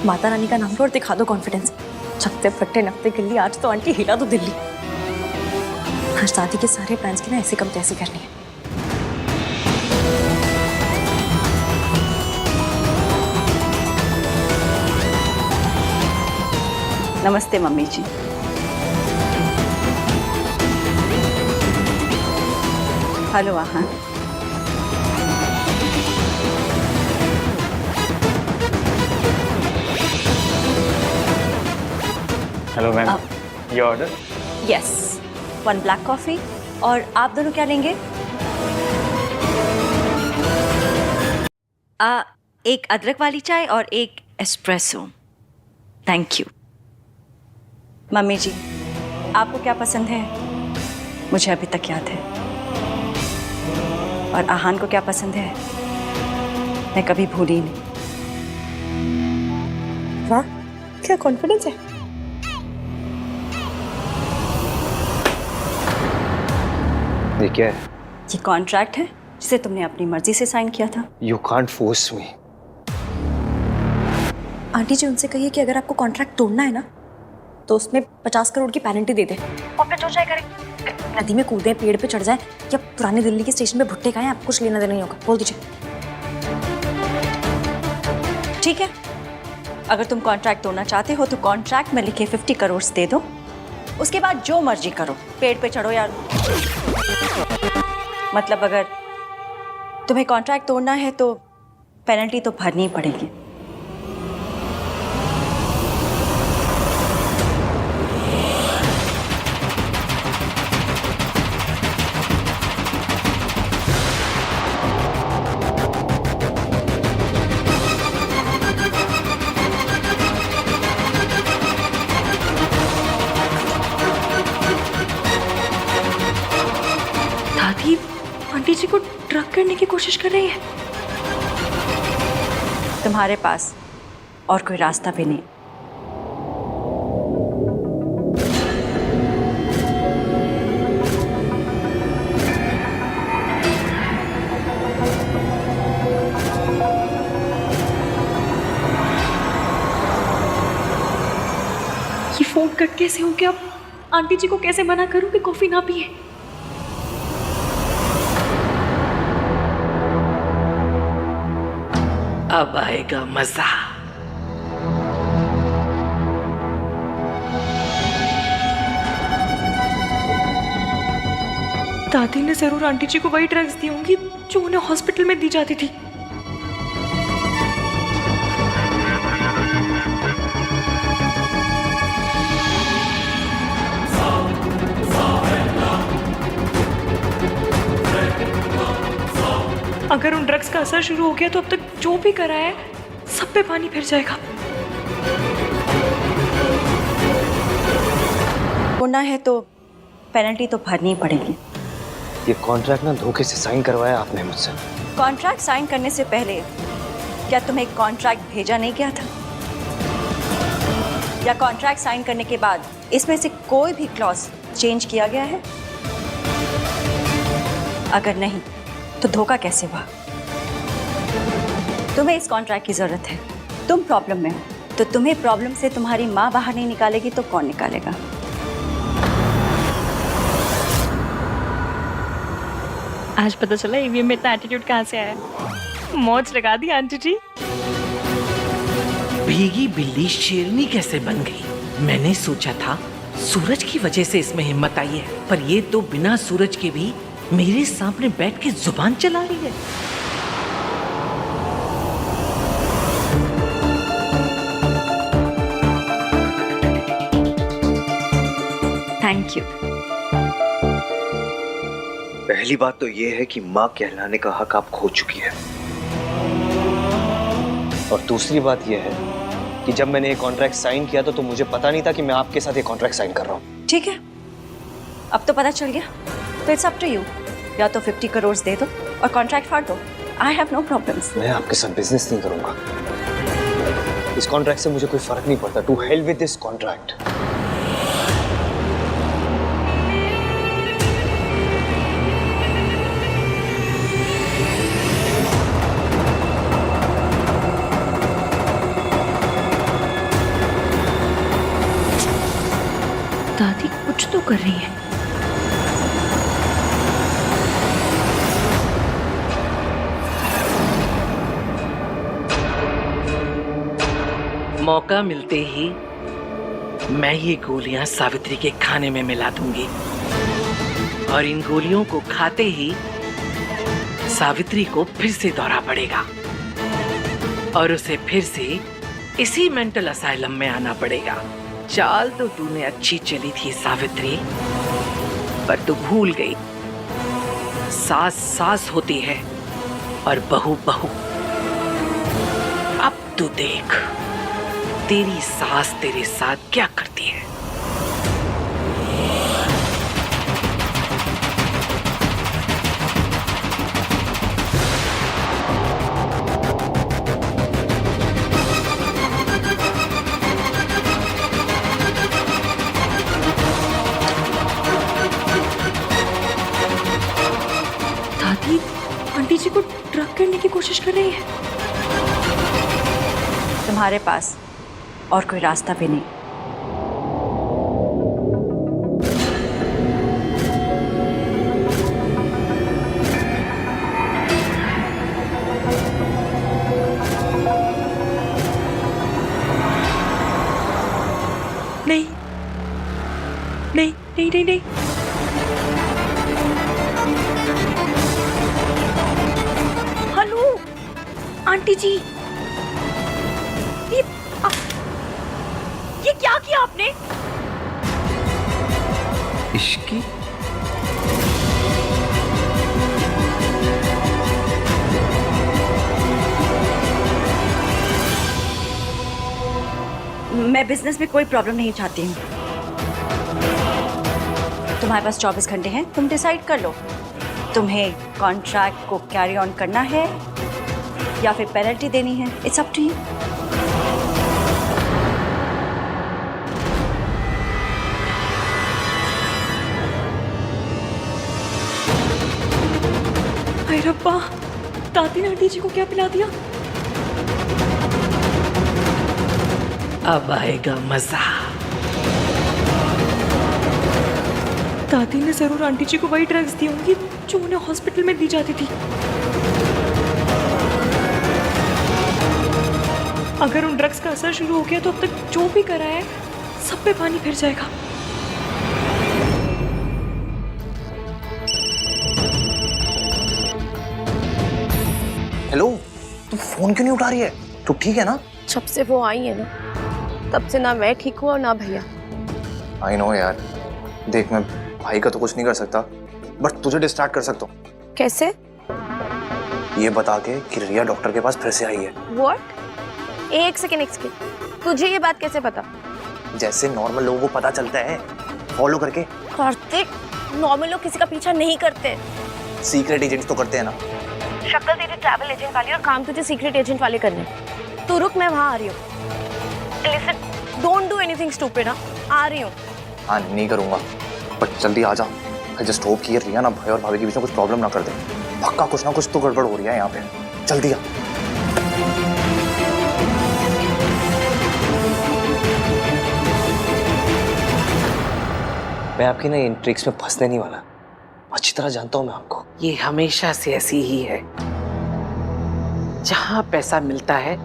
माता रानी का नाम लो और दिखा दो कॉन्फिडेंस। छकते फट्टे नकते गिल्ली, आज तो आंटी हिला दो दिल्ली। हर शादी के सारे प्लान्स की ना ऐसे कम तैसे करनी है। नमस्ते मम्मी जी। हेलो आहान। हेलो मैम, ये ऑर्डर? Yes, 1 black coffee. और आप दोनों क्या लेंगे? एक अदरक वाली चाय और एक एस्प्रेसो। Thank you. मम्मी जी, आपको क्या पसंद है? मुझे अभी तक याद है। और आहान को क्या पसंद है? मैं कभी भूली नहीं। वाह, क्या कॉन्फिडेंस है। ये क्या है? ये कॉन्ट्रैक्ट है जिसे तुमने अपनी मर्जी से साइन किया था। You can't force me. Aunty ji उनसे कहिए कि अगर आपको कॉन्ट्रैक्ट तोड़ना है ना तो उसमें 50 करोड़ की पेनल्टी दे दे और फिर जो चाहे करें। नदी में कूदें, पेड़ पे चढ़ जाए या पुरानी दिल्ली के स्टेशन पे भुट्टे खाएं, आपको कुछ लेना देना नहीं होगा। बोल दीजिए। ठीक है, अगर तुम कॉन्ट्रैक्ट तोड़ना चाहते हो तो कॉन्ट्रैक्ट में लिखे 50 करोड़ दे दो, उसके बाद जो मर्जी करो, पेड़ पे चढ़ो यार। मतलब अगर तुम्हें कॉन्ट्रैक्ट तोड़ना है तो पेनल्टी तो भरनी ही पड़ेगी। दादी आंटी जी को ड्रग करने की कोशिश कर रही है। तुम्हारे पास और कोई रास्ता भी नहीं। ये फोन कट कैसे हो गया? अब आंटी जी को कैसे मना करूं कि कॉफी ना पिए? अब आएगा मजा। दादी ने जरूर आंटी जी को वही ड्रग्स दी होंगी जो उन्हें हॉस्पिटल में दी जाती थी। अगर उन ड्रग्स का असर शुरू हो गया तो अब तक जो भी करा है सब पे पानी फिर जाएगा। होना है तो पेनल्टी तो भरनी ही पड़ेगी। ये कॉन्ट्रैक्ट ना धोखे से साइन करवाया आपने मुझसे। कॉन्ट्रैक्ट साइन करने से पहले क्या तुम्हें कॉन्ट्रैक्ट भेजा नहीं गया था? या कॉन्ट्रैक्ट साइन करने के बाद इसमें से कोई भी क्लॉज चेंज किया गया है? अगर नहीं तो धोखा कैसे हुआ? तुम्हें इस कॉन्ट्रैक्ट की जरूरत है, तुम प्रॉब्लम में हो, तो तुम्हें प्रॉब्लम से तुम्हारी माँ बाहर नहीं निकालेगी तो कौन निकालेगा? आज पता चला ईवीएम में इतना एटीट्यूड कहाँ से आया। मौज लगा दी आंटी जी। भीगी बिल्ली शेरनी कैसे बन गई? मैंने सोचा था सूरज की वजह से इसमें हिम्मत आई है, पर ये तो बिना सूरज के भी मेरे सामने बैठ के जुबान चला रही है। Thank you. पहली बात तो ये है कि माँ कहलाने का हक आप खो चुकी है, और दूसरी बात ये है कि जब मैंने ये कॉन्ट्रैक्ट साइन किया तो मुझे पता नहीं था कि मैं आपके साथ ये कॉन्ट्रैक्ट साइन कर रहा हूँ। ठीक है, अब तो पता चल गया, तो इट्स अप टू यू। या तो 50 करोड़ दे दो और कॉन्ट्रैक्ट फाड़ दो। I have no problems. मैं आपके साथ बिजनेस नहीं करूंगा। इस कॉन्ट्रैक्ट से मुझे कोई फर्क नहीं पड़ता। To hell with this contract. दादी कुछ तो कर रही है। मौका मिलते ही मैं ये गोलियां सावित्री के खाने में मिला दूंगी, और इन गोलियों को खाते ही सावित्री को फिर से दौरा पड़ेगा और उसे फिर से इसी मेंटल असाइलम में आना पड़ेगा। चाल तो तूने अच्छी चली थी सावित्री, पर तू भूल गई सास सास होती है और बहू बहू। अब तू देख तेरी सास तेरे साथ क्या करती है। कोशिश कर रही है? तुम्हारे पास और कोई रास्ता भी नहीं। नहीं नहीं नहीं नहीं नहीं। हेलो आंटी जी, ये क्या किया आपने? इश्की मैं बिजनेस में कोई प्रॉब्लम नहीं चाहती हूँ। तुम्हारे पास 24 घंटे हैं, तुम डिसाइड कर लो। तुम्हें कॉन्ट्रैक्ट को कैरी ऑन करना है या फिर पेनल्टी देनी है। It's up to you. हाय रब्बा, दादी ने आंटी जी को क्या पिला दिया? अब आएगा मजा। दादी ने जरूर आंटी जी को वही ड्रग्स दी होंगी जो उन्हें हॉस्पिटल में दी जाती थी। अगर उन ड्रग्स का असर शुरू हो गया तो अब तक जो भी करा है सब पे पानी फिर जाएगा। हेलो, तू फोन क्यों नहीं उठा रही है? तू ठीक है ना? जब से वो आई है ना, तब से ना मैं ठीक हूँ और ना भैया। आई नो यार, देख मैं भाई का तो कुछ नहीं कर सकता, बट तुझे डिस्ट्रैक्ट कर सकता हूँ। कैसे? ये बता के कि रिया डॉक्टर के पास फिर से आई है। What? एक सेकेंड, तुझे ये बात कैसे पता? जैसे नॉर्मल लोगों को पता चलता है फॉलो करके। कार्तिक, नॉर्मल लोग किसी का पीछा नहीं करते। सीक्रेट एजेंट्स तो करते हैं ना। शक्ल तेरी ट्रैवल एजेंट वाली और काम तुझे सीक्रेट एजेंट वाले करने। तू रुक, मैं वहाँ आ रही हूँ। Listen, don't do anything stupid, हाँ? आ रही हूँ। हाँ नहीं करूँगा, बट जल्दी आ जा। I just hope कि ये रिया ना भाई और भाभी के बीच में कुछ प्रॉब्लम ना कर दे। पक्का कुछ ना कुछ तो गड़बड़ हो रही है यहाँ पे। जल्दी आ। मैं आपकी ना इन ट्रिक्स में फंसने नहीं वाला। अच्छी तरह जानता हूँ मैं आपको। ये हमेशा से ऐसी ही है। जहां पैसा मिलता है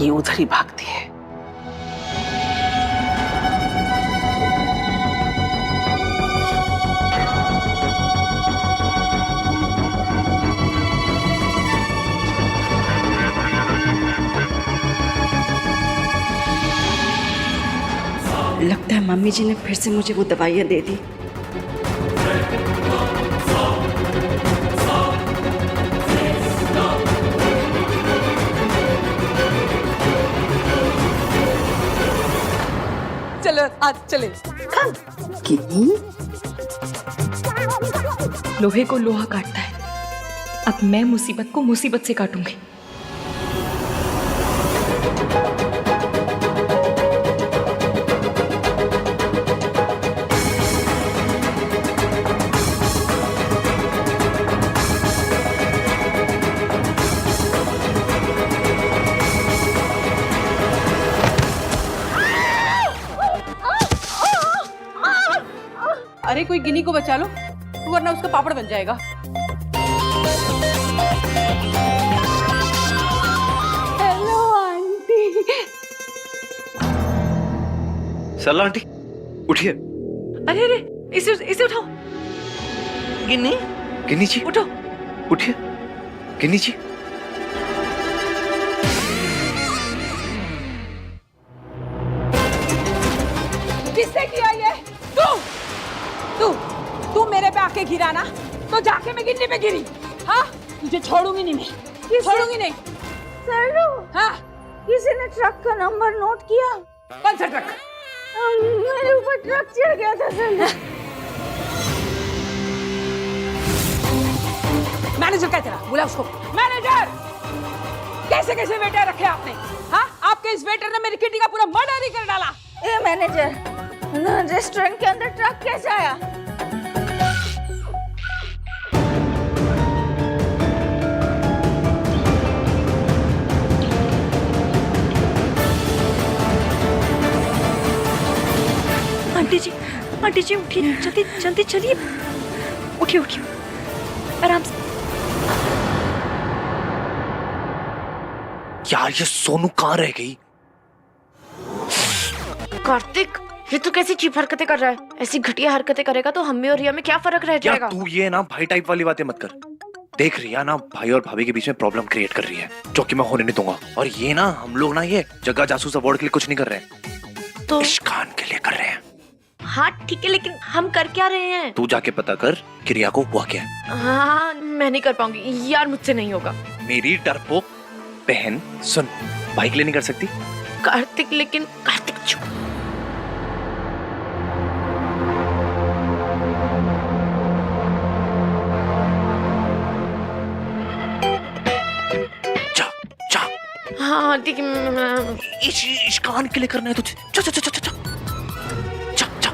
ये उधर ही भागती है। लगता है मम्मी जी ने फिर से मुझे वो दवाइयाँ दे दी। चलो आज चले। लोहे को लोहा काटता है। अब मैं मुसीबत को मुसीबत से काटूंगी। अरे कोई गिनी को बचा लो, वरना उसका पापड़ बन जाएगा। Hello aunty. सरला आंटी उठिए। अरे अरे, इसे उठाओ। गिन्नी, गिन्नी जी उठो। उठिए। गिन्नी जी किसने किया ये? तू मेरे पे आके गिरा ना, तो जाके मैं गिन्नी पे गिरी। हाँ, तुझे छोड़ूंगी नहीं मैं, छोड़ूंगी नहीं। सर, हाँ, किसी ने ट्रक का नंबर नोट किया? कौन सा ट्रक? मेरे ऊपर ट्रक चढ़ गया था सर। मैनेजर क्या तेरा? बुला उसको। मैनेजर! कैसे कैसे वेटर रखे आपने? हाँ, आपके इस वेटर ने मेरी किटी का पूरा मर्डर ही कर डाला। ए मैनेजर, रेस्टोरेंट के अंदर ट्रक कैसे आया? जी उठिए, जल्दी जल्दी चलिए, उठिए उठिए, आराम से। यार ये सोनू कहाँ रह गई? कार्तिक, ये तू कैसी चीप हरकतें कर रहा है? ऐसी घटिया हरकतें करेगा तो हम में और रिया में क्या फर्क रह जाएगा? यार तू ये ना भाई टाइप वाली बातें मत कर। देख रिया ना भाई और भाभी के बीच में प्रॉब्लम क्रिएट कर रही है, जो कि मैं होने नहीं दूंगा। और ये ना हम लोग ना ये जगह जासूस अवार्ड के लिए कुछ नहीं कर रहे हैं, तो इश्कान के लिए कर रहे हैं। हाँ ठीक है, लेकिन हम कर क्या रहे हैं? तू जाके पता कर कि रिया को हुआ क्या है। हाँ मैं नहीं कर पाऊंगी यार, मुझसे नहीं होगा। मेरी डरपोक बहन सुन, भाई के लिए नहीं कर सकती? कार्तिक, लेकिन कार्तिक चुप। जा जा। हाँ ठीक है, इश्कान के लिए करना है तुझे। जा जा जा जा जा जा जा।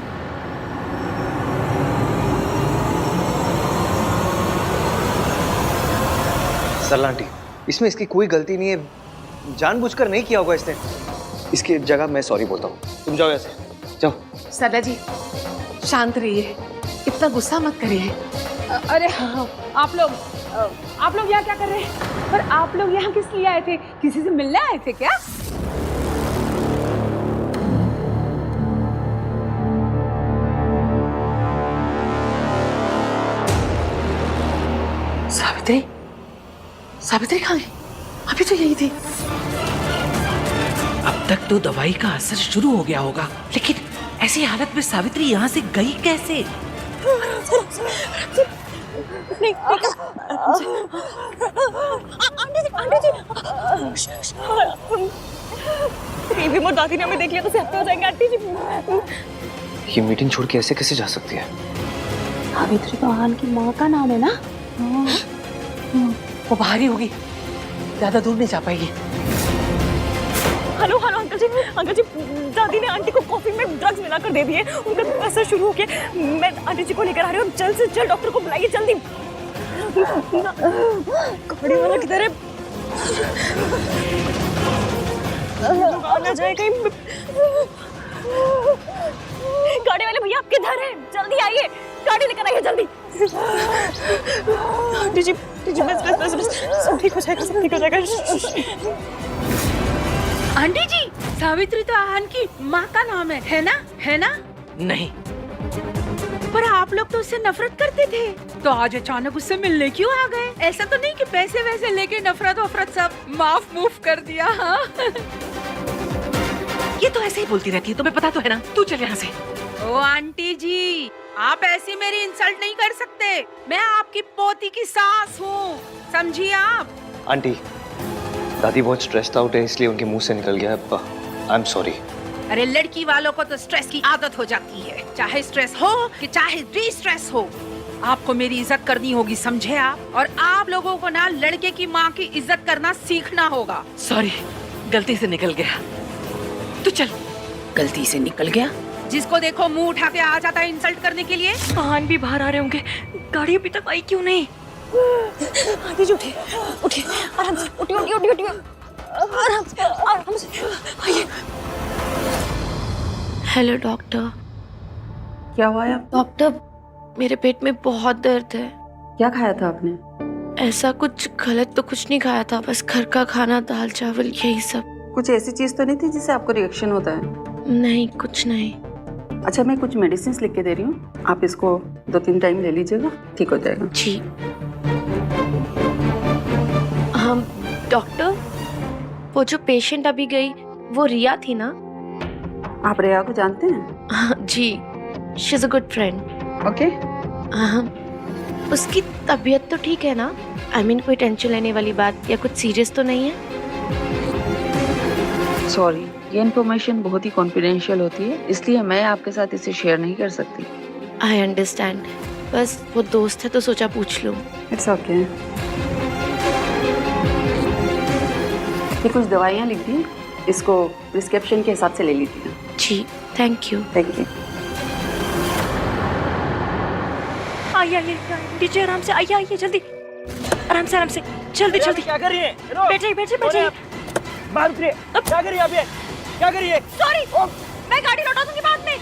सरला आंटी, इसमें इसकी कोई गलती नहीं है, जानबूझकर नहीं किया होगा इसने। इसकी जगह मैं सॉरी बोलता हूँ, तुम जाओ ऐसे, जाओ। सरला जी शांत रहिए, इतना गुस्सा मत करिए। अरे हाँ, आप लोग यहाँ क्या कर रहे हैं? पर आप लोग यहाँ किस लिए आए थे? किसी से मिलने आए थे क्या? सावित्री, सावित्री कहाँ गई? अभी तो यही थी। अब तक तो दवाई का असर शुरू हो गया होगा, लेकिन ऐसी हालत में सावित्री यहाँ से गई कैसे? दादी ने हमें देख लिया तो सहते हो जाएंगे आंटी जी। ये मीटिंग छोड़ के ऐसे कैसे जा सकती है? सावित्री तो आहान की माँ का नाम है ना? वो बाहर ही होगी, ज्यादा दूर नहीं जा पाएगी। हेलो हेलो अंकल जी, दादी ने आंटी को कॉफी में ड्रग्स मिलाकर दे दिए, उनका असर शुरू हो गया। मैं आंटी जी को लेकर आ रही हूँ, जल्द से जल्द डॉक्टर को बुलाइए, जल्दी। गाड़ी वाला किधर है? आ जाए कहीं। गाड़ी वाले भैया आप किधर हैं? जल्दी आइए, गाड़ी लेकर आइए जल्दी। आंटी जी बस सब ठीक हो जाएगा, सब ठीक हो जाएगा। आंटी जी, सावित्री तो आहान की माँ का नाम है ना? है ना? नहीं, पर आप लोग तो उससे नफरत करते थे, तो आज अचानक उससे मिलने क्यों आ गए? ऐसा तो नहीं कि पैसे वैसे लेके नफरत वफरत सब माफ मूफ कर दिया? हाँ ये तो ऐसे ही बोलती रहती है, तुम्हें पता तो है ना। तू चल यहाँ से। ओ आंटी जी, आप ऐसी मेरी इंसल्ट नहीं कर सकते। मैं आपकी पोती की सास हूँ, समझिए आप। आंटी, दादी बहुत स्ट्रेस्ड आउट है, इसलिए उनके मुंह से निकल गया। I am sorry. अरे लड़की वालों को तो स्ट्रेस की आदत हो जाती है, चाहे स्ट्रेस हो कि चाहे डी स्ट्रेस हो। आपको मेरी इज्जत करनी होगी, समझे आप? और आप लोगों को ना लड़के की माँ की इज्जत करना सीखना होगा। सॉरी, गलती से निकल गया। तू चल। गलती से निकल गया? जिसको देखो मुंह उठा के आ जाता है इंसल्ट करने के लिए। आहान भी बाहर आ रहे होंगे, गाड़ी अभी तक आई क्यों नहीं? आंटी जी उठिए, उठिए, आराम से, उठिए उठिए उठिए उठिए, आराम से आइए। Hello doctor. क्या हुआ है? डॉक्टर, मेरे पेट में बहुत दर्द है। क्या खाया था आपने? ऐसा कुछ गलत तो कुछ नहीं खाया था, बस घर का खाना, दाल चावल यही सब। कुछ ऐसी चीज तो नहीं थी जिससे आपको रिएक्शन होता है? नहीं, कुछ नहीं। अच्छा, मैं कुछ मेडिसिन लिख के दे रही हूँ, आप इसको 2-3 टाइम ले लीजिएगा, ठीक हो जाएगा। जी। हम डॉक्टर, वो जो पेशेंट अभी गई वो रिया थी ना? आप रिया को जानते हैं? जी, she is a good friend. Okay. उसकी तबीयत तो ठीक है ना? आई मीन कोई टेंशन लेने वाली बात या कुछ सीरियस तो नहीं है? सॉरी, ये इन्फॉर्मेशन बहुत ही कॉन्फिडेंशियल होती है, इसलिए मैं आपके साथ इसे शेयर नहीं कर सकती। आई अंडरस्टैंड, बस वो दोस्त है तो सोचा पूछ लूं। It's okay. ये कुछ दवाइयाँ लिख दी, इसको प्रिस्क्रिप्शन के हिसाब से ले लीजिए। जी, थैंक यू। Thank you. आइए आइए नीचे, आराम से आइए आइए, जल्दी आराम से जल्दी जल्दी। क्या कर रही है? बैठिए बैठिए बैठिए। बाहर उतरिए। क्या कर रही है आप? क्या कर रही है? सॉरी, मैं गाड़ी लौटा दूंगी बाद में।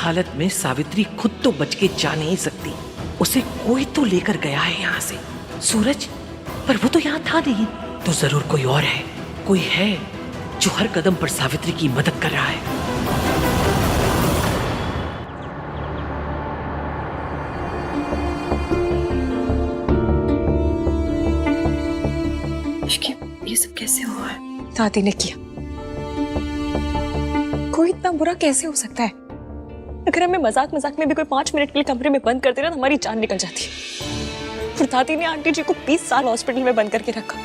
हालत में सावित्री खुद तो बच के जा नहीं सकती, उसे कोई तो लेकर गया है यहाँ से। सूरज, पर वो तो यहाँ था नहीं, तो जरूर कोई और है, कोई है जो हर कदम पर सावित्री की मदद कर रहा है। ये सब कैसे हुआ है? दादी ने किया। कोई इतना बुरा कैसे हो सकता है? अगर हमें मजाक मजाक में भी कोई 5 मिनट के लिए कमरे में बंद कर देना तो हमारी जान निकल जाती है। और दादी ने आंटी जी को 20 साल हॉस्पिटल में बंद करके रखा,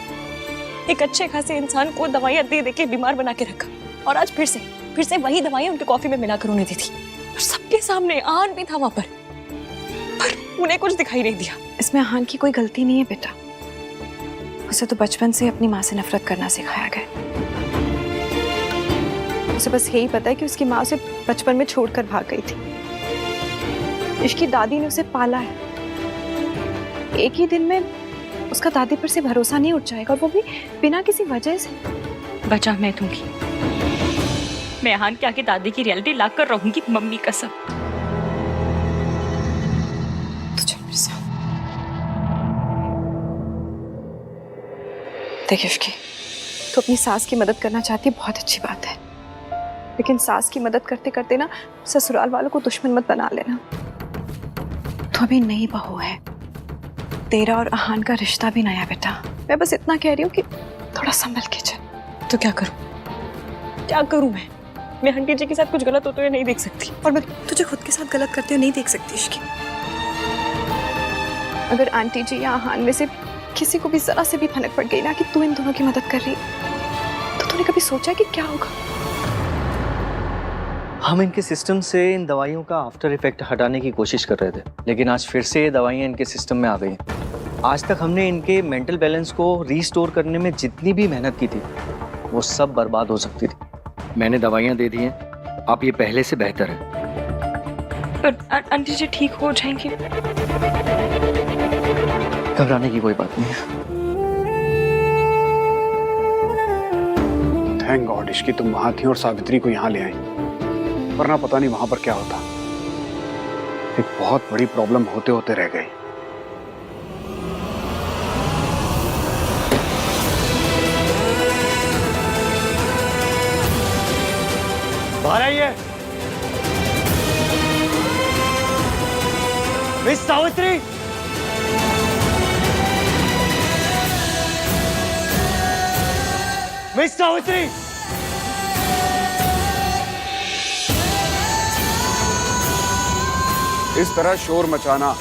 एक अच्छे खासे इंसान को दवाइयां दे दे के बीमार बना के रखा, और आज फिर से वही दवाइयां उनके कॉफी में मिलाकर उन्हें दी थी। और सबके सामने आहान भी था वहां पर उन्हें कुछ दिखाई नहीं दिया। इसमें आहान की कोई गलती नहीं है बेटा, उसे तो बचपन से अपनी माँ से नफरत करना सिखाया गया। उसे बस यही पता है कि उसकी माँ उसे बचपन में छोड़कर भाग गई थी। इसकी दादी ने उसे पाला है। एक ही दिन में उसका दादी पर से भरोसा नहीं उठ जाएगा, और वो भी बिना किसी वजह से। बचा मैं दूंगी, मैं आहान के आगे दादी की रियलिटी ला कर रहूंगी, मम्मी कसम। देखिए उसकी तो अपनी सास की मदद करना चाहती है, बहुत अच्छी बात है, लेकिन सास की मदद करते करते ना ससुराल वालों को दुश्मन मत बना लेना। तो अभी नई बहू है, तेरा और आहान का रिश्ता भी नया बेटा। मैं बस इतना कह रही हूँ कि थोड़ा संभल के चल। तो क्या करूं मैं आंटी जी के साथ कुछ गलत होते हुए नहीं देख सकती, और मैं तुझे खुद के साथ गलत करते हुए नहीं देख सकती इसकी। अगर आंटी जी या आहान में से किसी को भी जरा से भी भनक पड़ गई ना कि तू इन दोनों की मदद कर रही, तो तूने कभी सोचा कि क्या होगा? हम इनके सिस्टम से इन दवाइयों का आफ्टर इफेक्ट हटाने की कोशिश कर रहे थे, लेकिन आज फिर से ये दवाइयाँ इनके सिस्टम में आ गई हैं। आज तक हमने इनके मेंटल बैलेंस को रीस्टोर करने में जितनी भी मेहनत की थी, वो सब बर्बाद हो सकती थी। मैंने दवाइयाँ दे दी हैं, आप ये पहले से बेहतर है। पर आंटी जी ठीक हो जाएंगे, घबराने की कोई बात नहीं है। थैंक गॉड इश्की तुम वहां थी और सावित्री को यहाँ ले आई, वरना पता नहीं वहां पर क्या होता। एक बहुत बड़ी प्रॉब्लम होते होते रह गई। बाहर आइए। मिस सावित्री, मिस सावित्री, इस तरह शोर मचाना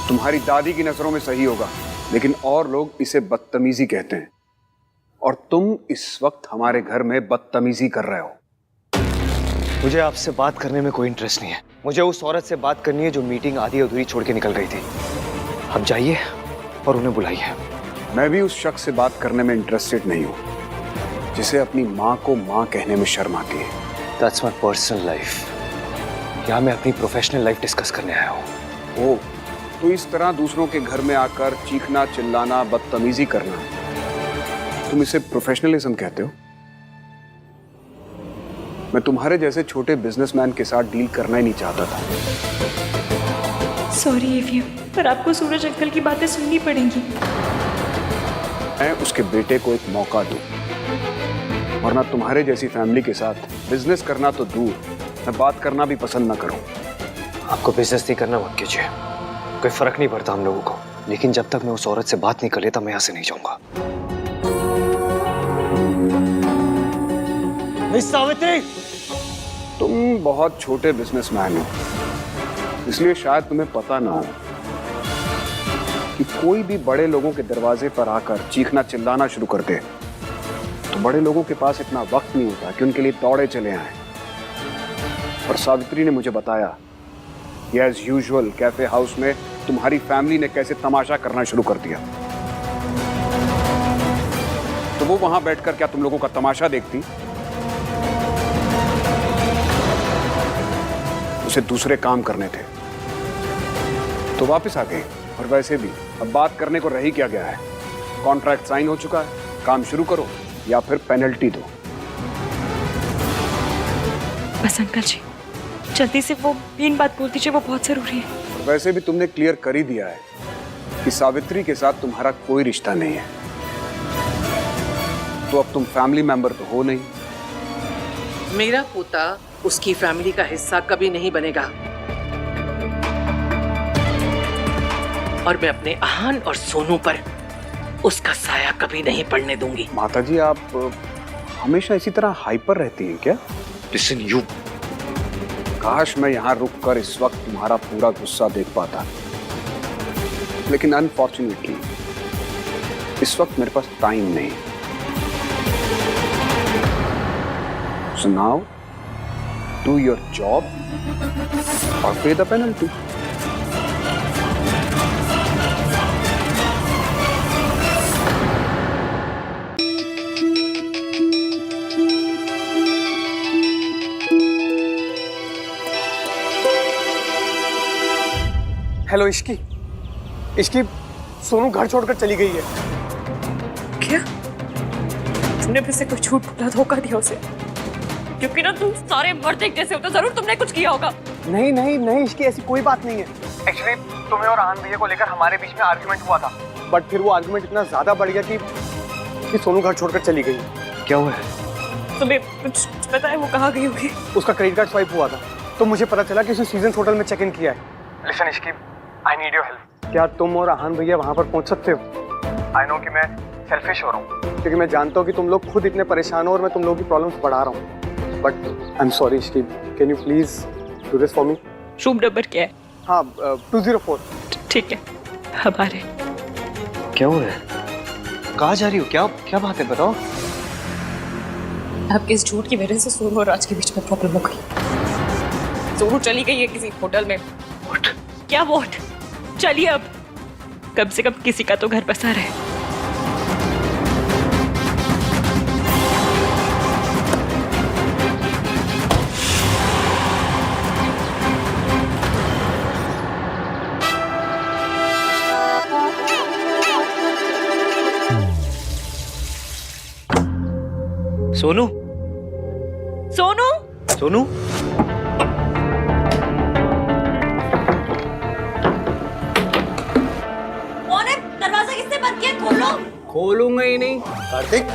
तुम्हारी दादी की नजरों में सही होगा, लेकिन और लोग इसे बदतमीजी कहते हैं, और तुम इस वक्त हमारे घर में बदतमीजी कर रहे हो। मुझे आपसे बात करने में कोई इंटरेस्ट नहीं है। मुझे उस औरत से बात करनी है जो मीटिंग आधी अधूरी छोड़ के निकल गई थी। आप जाइए और उन्हें बुलाइए। मैं भी उस शख्स से बात करने में इंटरेस्टेड नहीं हूं जिसे अपनी माँ को माँ कहने में शर्म आती है। That's my personal life. यहाँ मैं अपनी प्रोफेशनल लाइफ डिस्कस करने आया हूँ। ओह, तो इस तरह दूसरों के घर में आकर चीखना चिल्लाना बदतमीजी करना, तुम इसे प्रोफेशनलिज्म कहते हो? मैं तुम्हारे जैसे छोटे बिजनेसमैन के साथ डील करना ही नहीं चाहता था। सॉरी एवीएम, पर आपको सूरज अंकल की बातें सुननी पड़ेंगी। मैं उसके बेटे को एक मौका दूं, वरना तुम्हारे जैसी फैमिली के साथ बिजनेस करना तो दूर, मैं बात करना भी पसंद ना करूं। आपको बिजनेस नहीं करना मत कीजिए, कोई फर्क नहीं पड़ता हम लोगों को, लेकिन जब तक मैं उस औरत से बात नहीं कर लेता मैं यहाँ से नहीं जाऊंगा। मिस सावित्री, तुम बहुत छोटे बिजनेसमैन हो, इसलिए शायद तुम्हें पता ना हो कि कोई भी बड़े लोगों के दरवाजे पर आकर चीखना चिल्लाना शुरू कर दे तो बड़े लोगों के पास इतना वक्त नहीं होता कि उनके लिए दौड़े चले आए। और सावित्री ने मुझे बताया कि एज यूजुअल कैफे हाउस में तुम्हारी फैमिली ने कैसे तमाशा करना शुरू कर दिया। तो वो वहां बैठकर क्या तुम लोगों का तमाशा देखती? उसे दूसरे काम करने थे तो वापस आ गई। और वैसे भी अब बात करने को रह ही क्या गया है, कॉन्ट्रैक्ट साइन हो चुका है, काम शुरू करो या फिर पेनल्टी दो। बस अंकल जी, जल्दी से वो मेन बात बोल दीजिए, वो बहुत जरूरी है। और वैसे भी तुमने क्लियर कर ही दिया है कि सावित्री के साथ तुम्हारा कोई रिश्ता नहीं है, तो अब तुम फैमिली मेंबर तो हो नहीं। मेरा पोता उसकी फैमिली का हिस्सा कभी नहीं बनेगा, और मैं अपने आहान और सोनू पर उसका साया कभी नहीं पड़ने दूंगी। माताजी, आप हमेशा इसी तरह हाइपर रहती हैं क्या? लिसन यू, काश मैं यहाँ रुककर इस वक्त तुम्हारा पूरा गुस्सा देख पाता, लेकिन अनफॉर्चुनेटली इस वक्त मेरे पास टाइम नहीं। So now, do your job or pay the penalty. Hello Ishki, Ishki, Sonu घर छोड़कर चली गई है। क्या तुमने फिर से कुछ झूठ बोला, धोखा दिया उसे? क्योंकि ना तुम सारे मर्द एक जैसे हो, तो जरूर तुमने कुछ किया होगा। नहीं नहीं नहीं इश्की, ऐसी कोई बात नहीं है। एक्चुअली तुम्हें और आहान भैया को लेकर हमारे बीच में आर्गुमेंट हुआ था, बट फिर वो आर्गुमेंट इतना ज्यादा बढ़ गया कि सोनू घर छोड़कर चली गई। क्या हुआ है? तुम्हें कुछ पता है वो कहाँ गई होगी? उसका क्रेडिट कार्ड स्वाइप हुआ था, तो मुझे पता चला कि उसने सीजन्स होटल में चेक इन किया है। Listen Ishki, I need your help. क्या तुम और आहान भैया वहाँ पर पहुँच सकते हो? आई नो कि मैं सेल्फिश हो रहा हूँ, क्योंकि मैं जानता हूँ कि तुम लोग खुद इतने परेशान हो और मैं तुम लोगों की प्रॉब्लम्स बढ़ा रहा हूँ, but I am sorry Ishki, can you please do this for me? Room number क्या है? हाँ 204। ठीक है, अब आ रहे। क्या हुआ है? कहाँ जा रही हो? क्या क्या बात है, बताओ। आपके इस झूठ की वजह से सोनू और राज के बीच में प्रॉब्लम हो गई। सोनू चली गई है किसी होटल में। What? क्या वोट? चलिए अब, कम से कम किसी का तो घर बसा रहे। सोनू, सोनू, सोनू, दरवाजा किसने बंद किया? खोलो। खोलूंगा ही नहीं। कार्तिक,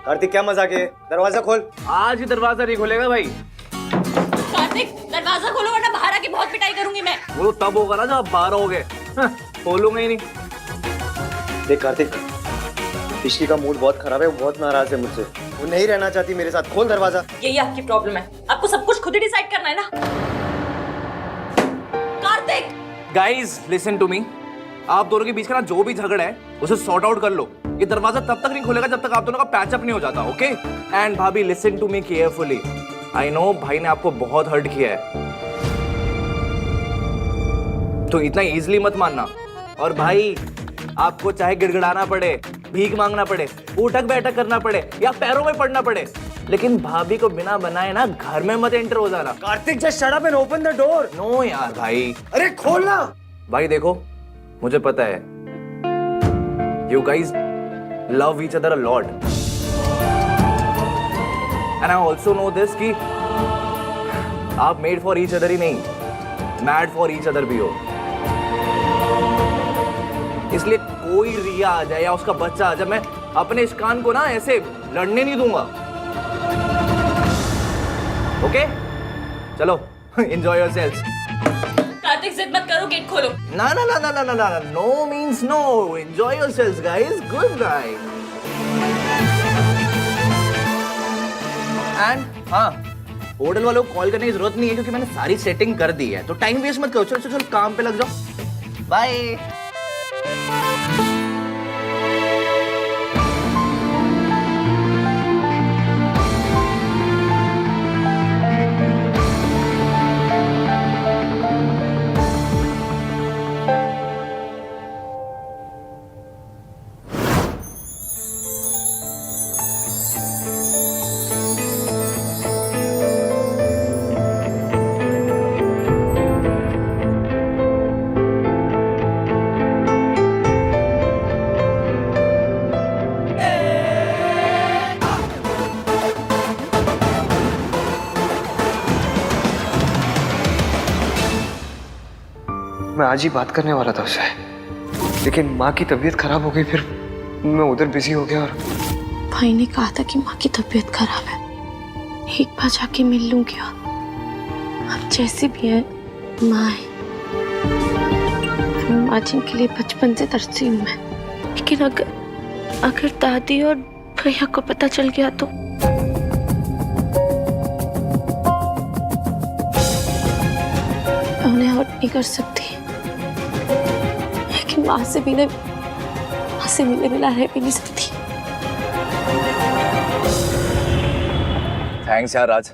कार्तिक क्या मजाक है? दरवाजा खोल। आज ही दरवाजा नहीं खोलेगा भाई। कार्तिक, दरवाजा खोलो वरना बाहर आके बहुत पिटाई करूंगी मैं। वो तब होगा ना जब आप बाहर होगे। खोलूंगा ही नहीं। देख कार्तिक, इश्की का मूड बहुत खराब है, वो बहुत नाराज है मुझसे, वो नहीं रहना चाहती मेरे साथ। खोल दरवाजा। यही आपकी प्रॉब्लम है, आपको सब कुछ खुद ही डिसाइड करना है ना। Kartik, guys listen to me, आप दोनों के बीच का ना जो भी झगड़ा है उसे सॉर्ट आउट कर लो। ये दरवाजा तब तक नहीं खुलेगा जब तक आप दोनों का पैचअप नहीं हो जाता, ओके? एंड भाभी listen to me carefully, I know भाई ने आपको बहुत हर्ट किया है, तो इतना इजीली मत मानना। और भाई आपको चाहे गिड़गिड़ाना पड़े, भीख मांगना पड़े, उठक बैठक करना पड़े या पैरों में पड़ना पड़े, लेकिन भाभी को बिना बनाए ना घर में मत एंटर हो जाना। Kartik just shut up and open the door. No यार भाई। अरे खोलना। भाई देखो, मुझे पता है you guys love each other a lot and I also know this कि आप made for each other ही नहीं, mad for each other भी हो। इसलिए कोई रिया आ जाए या उसका बच्चा आ जाए, मैं अपने इस कान को ना ऐसे लड़ने नहीं दूंगा, ओके? चलो enjoy yourselves। कार्तिक जिद मत करो, गेट खोलो। ना ना ना ना ना ना ना, no means no, enjoy yourselves guys, good night। And हाँ, होटल वालों को कॉल करने की जरूरत नहीं है क्योंकि मैंने सारी सेटिंग कर दी है, तो टाइम वेस्ट मत करो, चलो चलो चलो काम पे लग जाओ, बाय। आज ही बात करने वाला था उससे, लेकिन माँ की तबीयत खराब हो गई, फिर मैं उधर बिजी हो गया। और भाई ने कहा था कि माँ की तबीयत खराब है, एक बार जाके मिल लूंगी। अब जैसी भी है माँ है, माँ जिनके लिए बचपन से तरसी हूँ मैं। लेकिन अगर दादी और भैया को पता चल गया तो मैं उन्हें हर्ट नहीं कर सकती, लेकिन माँ से मिले बिना रह भी नहीं सकती। थैंक्स यार राज।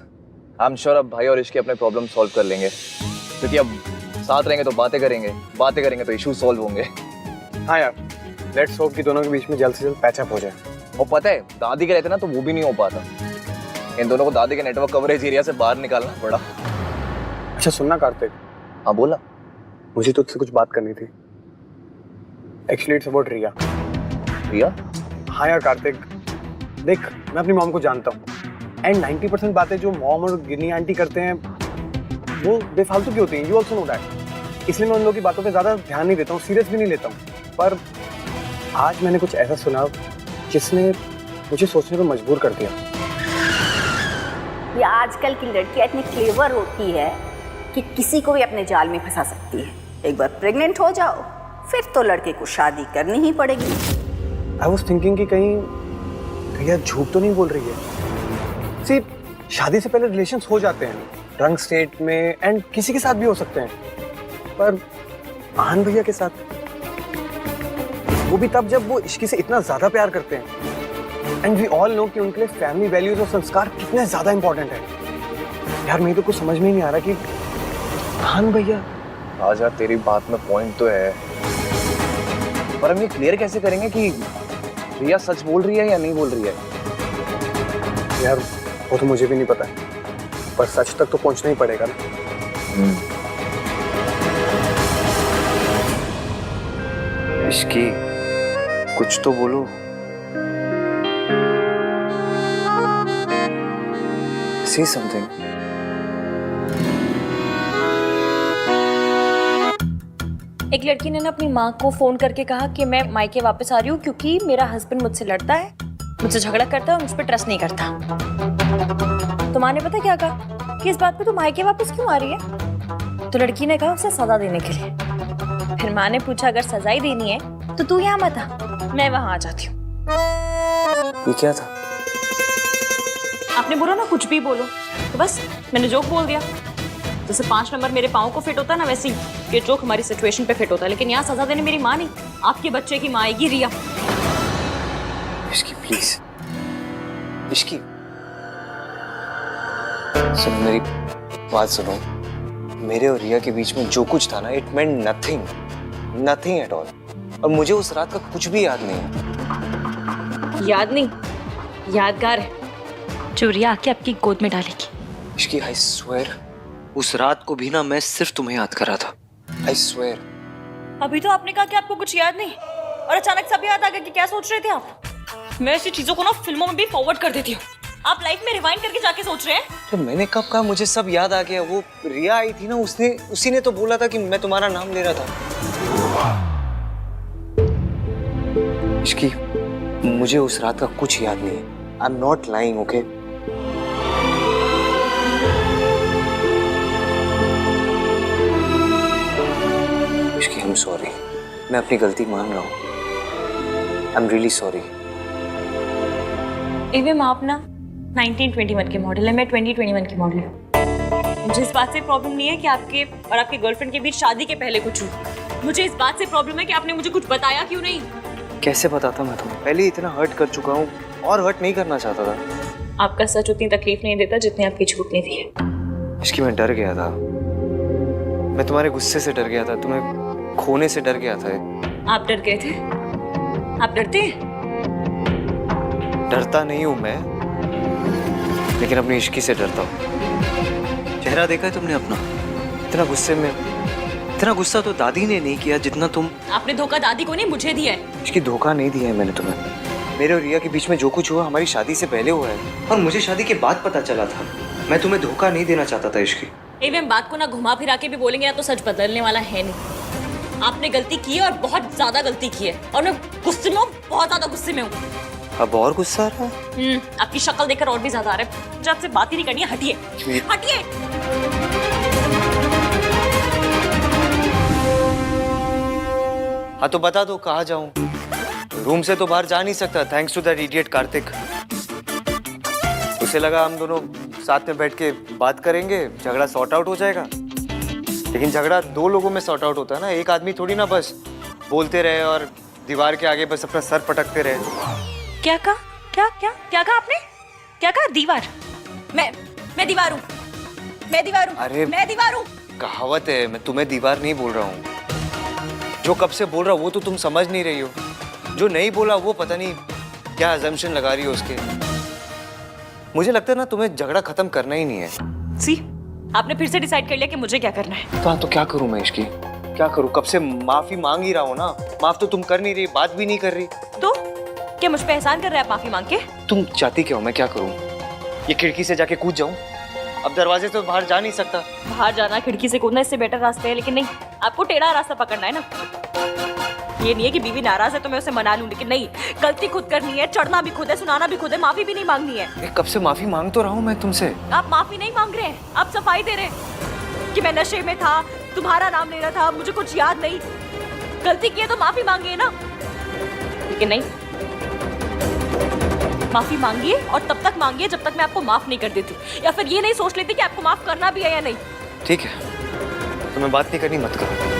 आई एम श्योर अब भाई और इश्की अपने प्रॉब्लम सॉल्व कर लेंगे, क्योंकि अब साथ रहेंगे तो बातें करेंगे तो इशू सॉल्व होंगे। हाँ यार, लेट्स होप कि दोनों के बीच में जल्द से जल्द पैचअप हो जाए। और पता है दादी के रहते ना तो वो भी नहीं हो पाता, इन दोनों को दादी के नेटवर्क कवरेज एरिया से बाहर निकालना पड़ा। अच्छा सुनना कार्तिक। हाँ बोला। मुझे तुझसे कुछ बात करनी थी। एक्चुअली इट्स अबाउट रिया। रिया? हाँ यार कार्तिक, देख मैं अपनी मॉम को जानता हूँ, एंड 90% बातें जो मॉम और गिन्नी आंटी करते हैं वो बेफालतू की होती हैं। You also know that. इसलिए मैं उन लोगों की बातों पे ज़्यादा ध्यान नहीं देता हूँ, सीरियस भी नहीं लेता हूँ। पर आज मैंने कुछ ऐसा सुना जिसने मुझे सोचने पर मजबूर कर दिया। ये आजकल की लड़कियां इतनी क्लेवर होती है कि किसी को भी अपने जाल में फंसा सकती है। एक बार प्रेग्नेंट हो जाओ फिर तो लड़के को शादी करनी ही पड़ेगी। आई वॉज थिंकिंग कि कहीं रिया झूठ तो नहीं बोल रही है। सिर्फ शादी से पहले रिलेशंस हो जाते हैं ड्रंक स्टेट में, एंड किसी के साथ भी हो सकते हैं, पर आहान भैया के साथ, वो भी तब जब वो इश्की से इतना ज्यादा प्यार करते हैं। एंड वी ऑल नो कि उनके लिए फैमिली वैल्यूज और संस्कार कितने ज्यादा इंपॉर्टेंट है। यार मुझे तो कुछ समझ में ही नहीं आ रहा कि आहान भैया। आज यार तेरी बात में पॉइंट तो है, पर हम ये क्लियर कैसे करेंगे कि रिया सच बोल रही है या नहीं बोल रही है? यार वो तो मुझे भी नहीं पता है, पर सच तक तो पहुंचना ही पड़ेगा ना। इश्की कुछ तो बोलो। Say something. एक लड़की ने ना अपनी माँ को फोन करके कहा कि मैं मायके वापस आ रही हूँ क्योंकि मेरा हस्बैंड मुझसे लड़ता है, मुझसे झगड़ा करता है और मुझ पर ट्रस्ट नहीं करता। तो माँ ने पता क्या कहा कि इस बात पे तू मायके वापस क्यों आ रही है? तो लड़की ने कहा उसे सजा देने के लिए। फिर माँ ने पूछा अगर सजा ही देनी है तो तू यहाँ मत आ, मैं वहां आ जाती हूँ। ये क्या था? आपने बोला ना कुछ भी बोलो, तो बस मैंने जोक बोल दिया। जैसे 5 नंबर मेरे पाँव को फिट होता है ना, वैसे ही ये जोक हमारी सिचुएशन पे फिट होता है। लेकिन यहाँ सजा देने मेरी माँ नहीं, आपके बच्चे की माँ आएगी रिया। इश्की प्लीज, इश्की सुनो मेरी बात सुनो। मेरे और रिया के बीच में जो कुछ था ना, it meant nothing at all. और मुझे उस रात का कुछ भी याद नहीं है। याद नहीं, यादगार है जो रिया आके आपकी गोद में डालेगी। इश्की आई स्वेयर उस रात को भी ना मैं सिर्फ तुम्हें याद कर रहा था। I swear. अभी तो आपने कहा कि आपको कुछ याद नहीं, और अचानक सब याद आ गया कि क्या सोच रहे थे आप? मैं ऐसी चीजों को ना फिल्मों में भी फॉरवर्ड कर देती हूँ, आप लाइफ में रिवाइंड करके जाके सोच रहे हैं। तो मैंने कब कहा मुझे सब याद आ गया? वो रिया आई थी ना, उसी ने तो बोला था कि मैं तुम्हारा नाम ले रहा था। इश्की मुझे उस रात का कुछ याद नहीं है। I am not lying, okay? Ishki I am sorry, मैं अपनी गलती मान रहा हूँ। I am really sorry. एवं आप ना 1921 के मॉडल है, मैं 2021 की मॉडल हूँ। मुझे इस बात से प्रॉब्लम नहीं है कि आपके और आपकी गर्लफ्रेंड के बीच शादी के पहले कुछ हो। मुझे इस बात से प्रॉब्लम है कि आपने मुझे कुछ बताया क्यों नहीं। कैसे बताता मैं तुम्हें? पहले इतना हर्ट कर चुका हूँ और हर्ट नहीं करना चाहता था। आपका सच उतनी तकलीफ नहीं देता जितनी आपकी झूठ ने दी है। इसकी मैं डर गया था, मैं तुम्हारे गुस्से से डर गया था, तुम्हें खोने से डर गया था। आप डर गए थे? आप डरते हैं? डरता नहीं हूँ मैं, लेकिन अपनी इश्की से डरता हूँ। चेहरा देखा है तुमने अपना? इतना गुस्से में, इतना गुस्सा तो दादी ने नहीं किया जितना तुम। आपने धोखा दादी को नहीं मुझे दिया है। इसकी धोखा नहीं दिया है मैंने तुम्हें। मेरे और रिया के बीच में जो कुछ हुआ हमारी शादी से पहले हुआ है, और मुझे शादी के बाद पता चला था। मैं तुम्हें धोखा नहीं देना चाहता था इश्की। एवं बात को ना घुमा फिरा के भी बोलेंगे ना तो सच बदलने वाला है नहीं। आपने गलती की है और बहुत ज्यादा गलती की है और मैं गुस्से में हूँ, बहुत ज्यादा गुस्से में हूँ। अब और गुस्सा आ रहा है? आपकी शक्ल देखकर और भी ज्यादा आ रहा है। मुझे आपसे बात ही नहीं करनी है, हटिए हटिए। हाँ तो बता दो कहाँ जाऊं? रूम से तो बाहर जा नहीं सकता thanks to that idiot Kartik. उसे लगा हम दोनों साथ में बैठ के बात करेंगे, झगड़ा सॉर्ट आउट हो जाएगा। लेकिन झगड़ा दो लोगों में सॉर्ट आउट होता है ना, एक आदमी थोड़ी ना बस बोलते रहे और दीवार के आगे बस अपना सर पटकते रहे। क्या कहा? क्या कहा आपने? क्या कहा? दीवार? मैं दीवार हूँ, मैं दीवार हूँ। अरे मैं दीवार हूँ। कहावत है, मैं तुम्हें दीवार नहीं बोल रहा हूँ। जो कब से बोल रहा वो तो तुम समझ नहीं रही हो, जो नहीं बोला वो पता नहीं क्या अजम्पशन लगा रही हो उसके। मुझे लगता है ना तुम्हें झगड़ा खत्म करना ही नहीं है। सी, आपने फिर से डिसाइड कर लिया कि मुझे क्या करना है। तो क्या करूं मैं इसकी? क्या करूं? कब से माफी मांग ही रहा हूं ना, माफ तो तुम कर नहीं रही, बात भी नहीं कर रही। तो क्या मुझ पे एहसान कर रहे हैं आप माफी मांग के? तुम चाहती क्या हो मैं क्या करूं? ये खिड़की से जाके कूद जाऊं? अब दरवाजे से बाहर जा नहीं सकता। बाहर जाना खिड़की से कूदना इससे बेटर रास्ते है, लेकिन नहीं, आपको टेढ़ा रास्ता पकड़ना है ना। ये नहीं है कि बीवी नाराज है तो मैं उसे मना लूं, लेकिन नहीं, गलती खुद करनी है, चढ़ना भी खुद है, सुनाना भी खुद है, माफी भी नहीं मांगनी है। कब से माफी मांग तो रहा हूं मैं तुमसे। आप माफी नहीं मांग रहे हैं, आप सफाई दे रहे हैं कि मैं नशे में था, तुम्हारा नाम ले रहा था, मुझे कुछ याद नहीं। गलती की है तो माफी मांगिए ना, लेकिन नहीं, माफी मांगिए और तब तक मांगिए जब तक मैं आपको माफ नहीं कर देती, या फिर ये नहीं सोच लेती कि आपको माफ करना भी है या नहीं। ठीक है, तुम्हें बात नहीं करनी मत करो।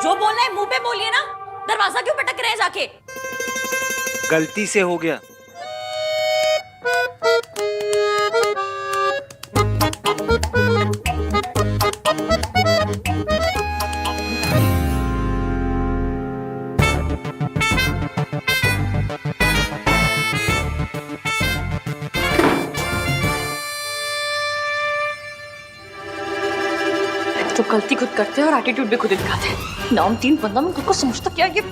जो बोलना है मुंह पे बोलिए ना, दरवाजा क्यों पटक रहे हैं जाके? गलती से हो गया। तो गलती खुद करते हैं और एटीट्यूड भी खुद दिखाते हैं। नाम तीन बंदा में खुद को समझता क्या ये?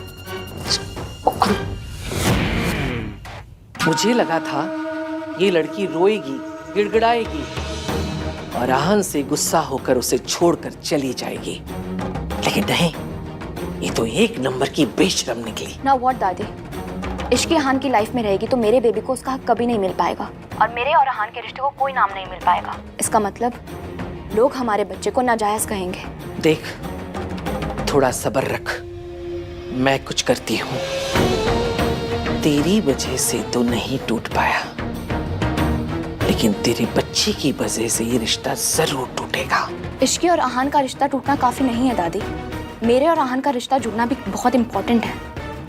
मुझे लगा था ये लड़की रोएगी, गिड़गिड़ाएगी और आहन से गुस्सा होकर उसे छोड़कर चली जाएगी, लेकिन नहीं, ये तो एक नंबर की बेशरम निकली। ना व्हाट दादी, इश्क अहान की लाइफ में रहेगी तो मेरे बेबी को उसका हक कभी नहीं मिल पाएगा और मेरे और अहान के रिश्ते को कोई नाम नहीं मिल पाएगा। इसका मतलब लोग हमारे बच्चे को नाजायज कहेंगे। देख, थोड़ा सब्र रख, मैं कुछ करती हूँ। तेरी वजह से तो नहीं टूट पाया, लेकिन तेरे बच्चे की वजह से ये रिश्ता जरूर टूटेगा। इश्की और अहान का रिश्ता टूटना काफी नहीं है दादी, मेरे और अहान का रिश्ता जुड़ना भी बहुत इम्पोर्टेंट है,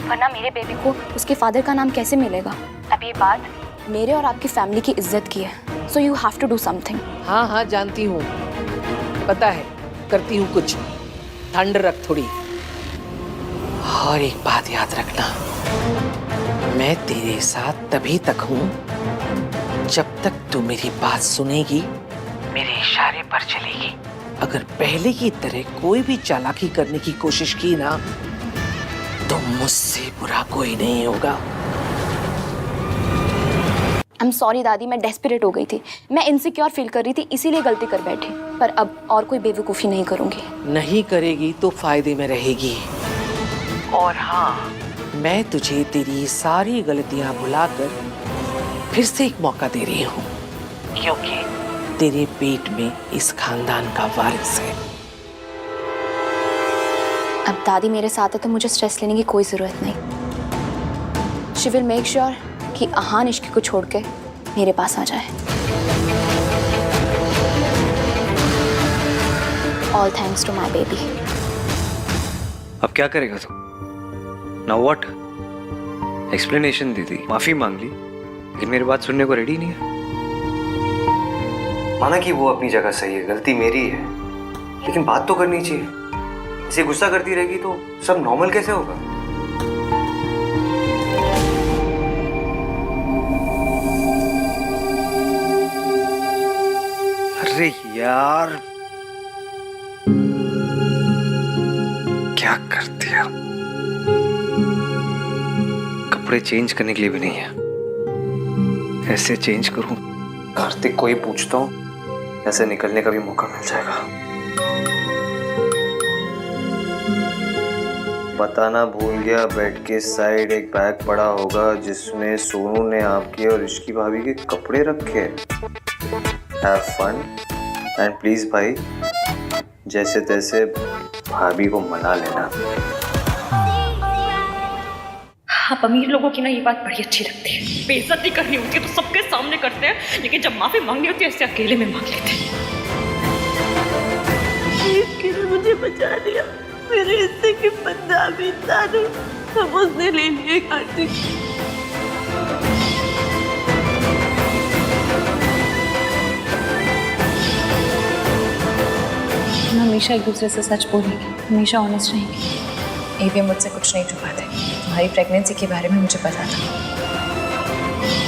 वरना मेरे बेबी को उसके फादर का नाम कैसे मिलेगा? अब ये बात मेरे और आपकी फैमिली की इज्जत की है, so you have to do something. हाँ हाँ जानती हूँ, पता है, करती हूँ कुछ। ठंड रख थोड़ी। और एक बात याद रखना, मैं तेरे साथ तभी तक हूँ जब तक तू मेरी बात सुनेगी, मेरे इशारे पर चलेगी। अगर पहले की तरह कोई भी चालाकी करने की कोशिश की ना, तो मुझसे बुरा कोई नहीं होगा। आई एम सॉरी दादी, मैं डेस्परेट हो गई थी, मैं इनसिक्योर फील कर रही थी, इसीलिए गलती कर बैठी, पर अब और कोई बेवकूफ़ी नहीं करूंगी। नहीं करेगी तो फायदे में रहेगी। और हाँ, मैं तुझे तेरी सारी गलतियां भुलाकर फिर से एक मौका दे रही हूँ, क्योंकि तेरे पेट में इस खानदान का वारिस है। अब दादी मेरे साथ है तो मुझे स्ट्रेस लेने की कोई जरूरत नहीं। शी विल मेक श्योर कि अहान इश्क को छोड़ के मेरे पास आ जाए। All thanks to my baby. अब क्या करेगा तू? Now what? एक्सप्लेनेशन दी थी, माफी मांग ली, लेकिन मेरी बात सुनने को रेडी नहीं है। माना कि वो अपनी जगह सही है, गलती मेरी है, लेकिन बात तो करनी चाहिए। इसे गुस्सा करती रहेगी तो सब नॉर्मल कैसे होगा? अरे यार क्या कर दिया। कपड़े चेंज करने के लिए भी नहीं है। ऐसे चेंज करूं कार्तिक को ही पूछता हूं, ऐसे निकलने का भी मौका मिल जाएगा। बताना भूल गया, बेड के साइड एक बैग पड़ा होगा जिसमें सोनू ने आपके और ऋषि भाभी के कपड़े रखे। हैव फन एंड प्लीज भाई जैसे तैसे भाभी को मना लेना। आप अमीर लोगों की ना ये बात बड़ी अच्छी लगती है। बेइज्जती करनी होती है तो सबके सामने करते हैं, लेकिन जब माफी मांगनी होती है ऐसे अकेले में मांग लेते हैं। इसके मुझे बचा दिया। मेरे हिस्से की पंजाबी तारे सब उसने ले लिए कार्तिक। हम हमेशा एक दूसरे से सच बोलेंगे, हमेशा ऑनेस्ट रहेंगे। एवीएम मुझसे कुछ नहीं छुपाते। तुम्हारी प्रेगनेंसी के बारे में मुझे पता था।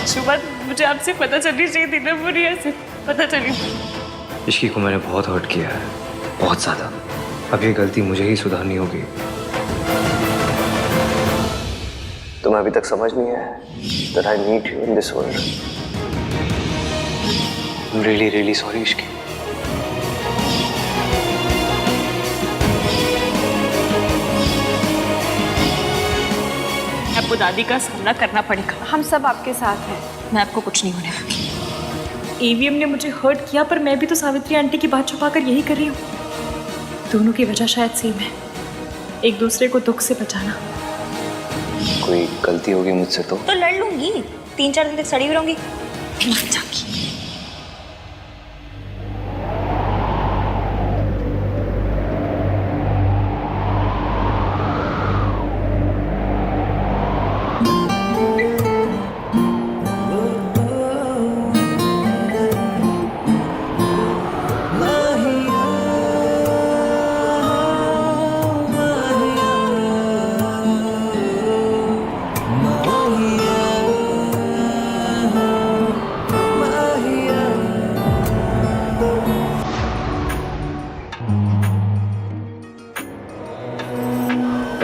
सुबह मुझे आपसे पता चलनी चाहिए थी ना, मुझे ऐसे पता चली। इश्की को मैंने बहुत हर्ट किया है, बहुत ज्यादा। अब ये गलती मुझे ही सुधारनी होगी। तुम्हें अभी तक समझ नहीं आया that I need you in this world. I'm really, really sorry Ishki. आपको दादी का सामना करना पड़ेगा। हम सब आपके साथ हैं। मैं आपको कुछ नहीं होने दूंगी। एवीएम ने मुझे हर्ट किया, पर मैं भी तो सावित्री आंटी की बात छुपाकर यही कर रही हूँ। दोनों की वजह शायद सेम है, एक दूसरे को दुख से बचाना। कोई गलती होगी मुझसे तो लड़ लूंगी, 3-4 दिन तक सड़ी हुई रहूंगी।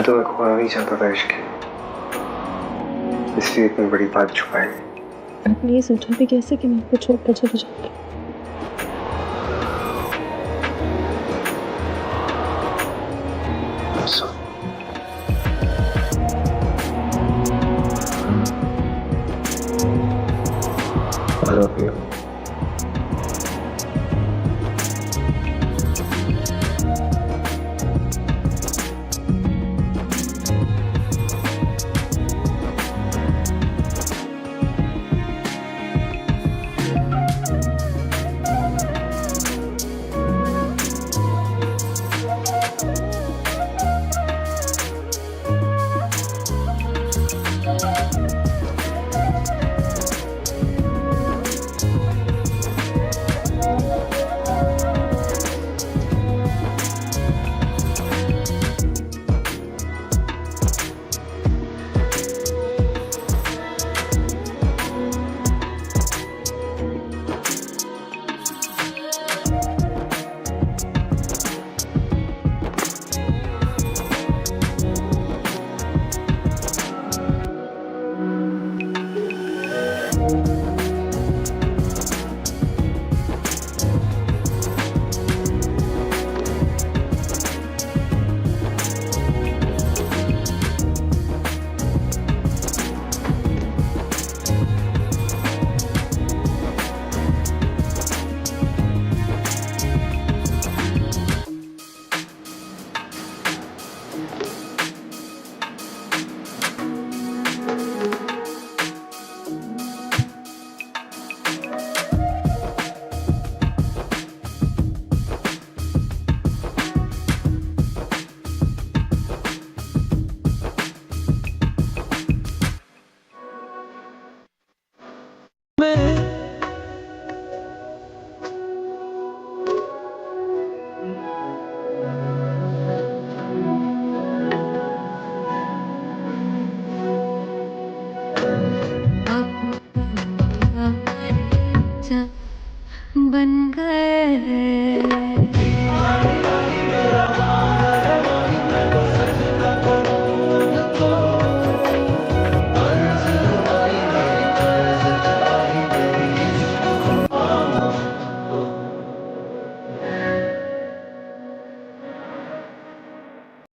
तो मैं खोना नहीं चाहता था इश्क, इसलिए इतनी बड़ी बात छुपाई। आपने ये सोचा भी कैसे कि मैं आपको छोड़कर चली जाऊंगी?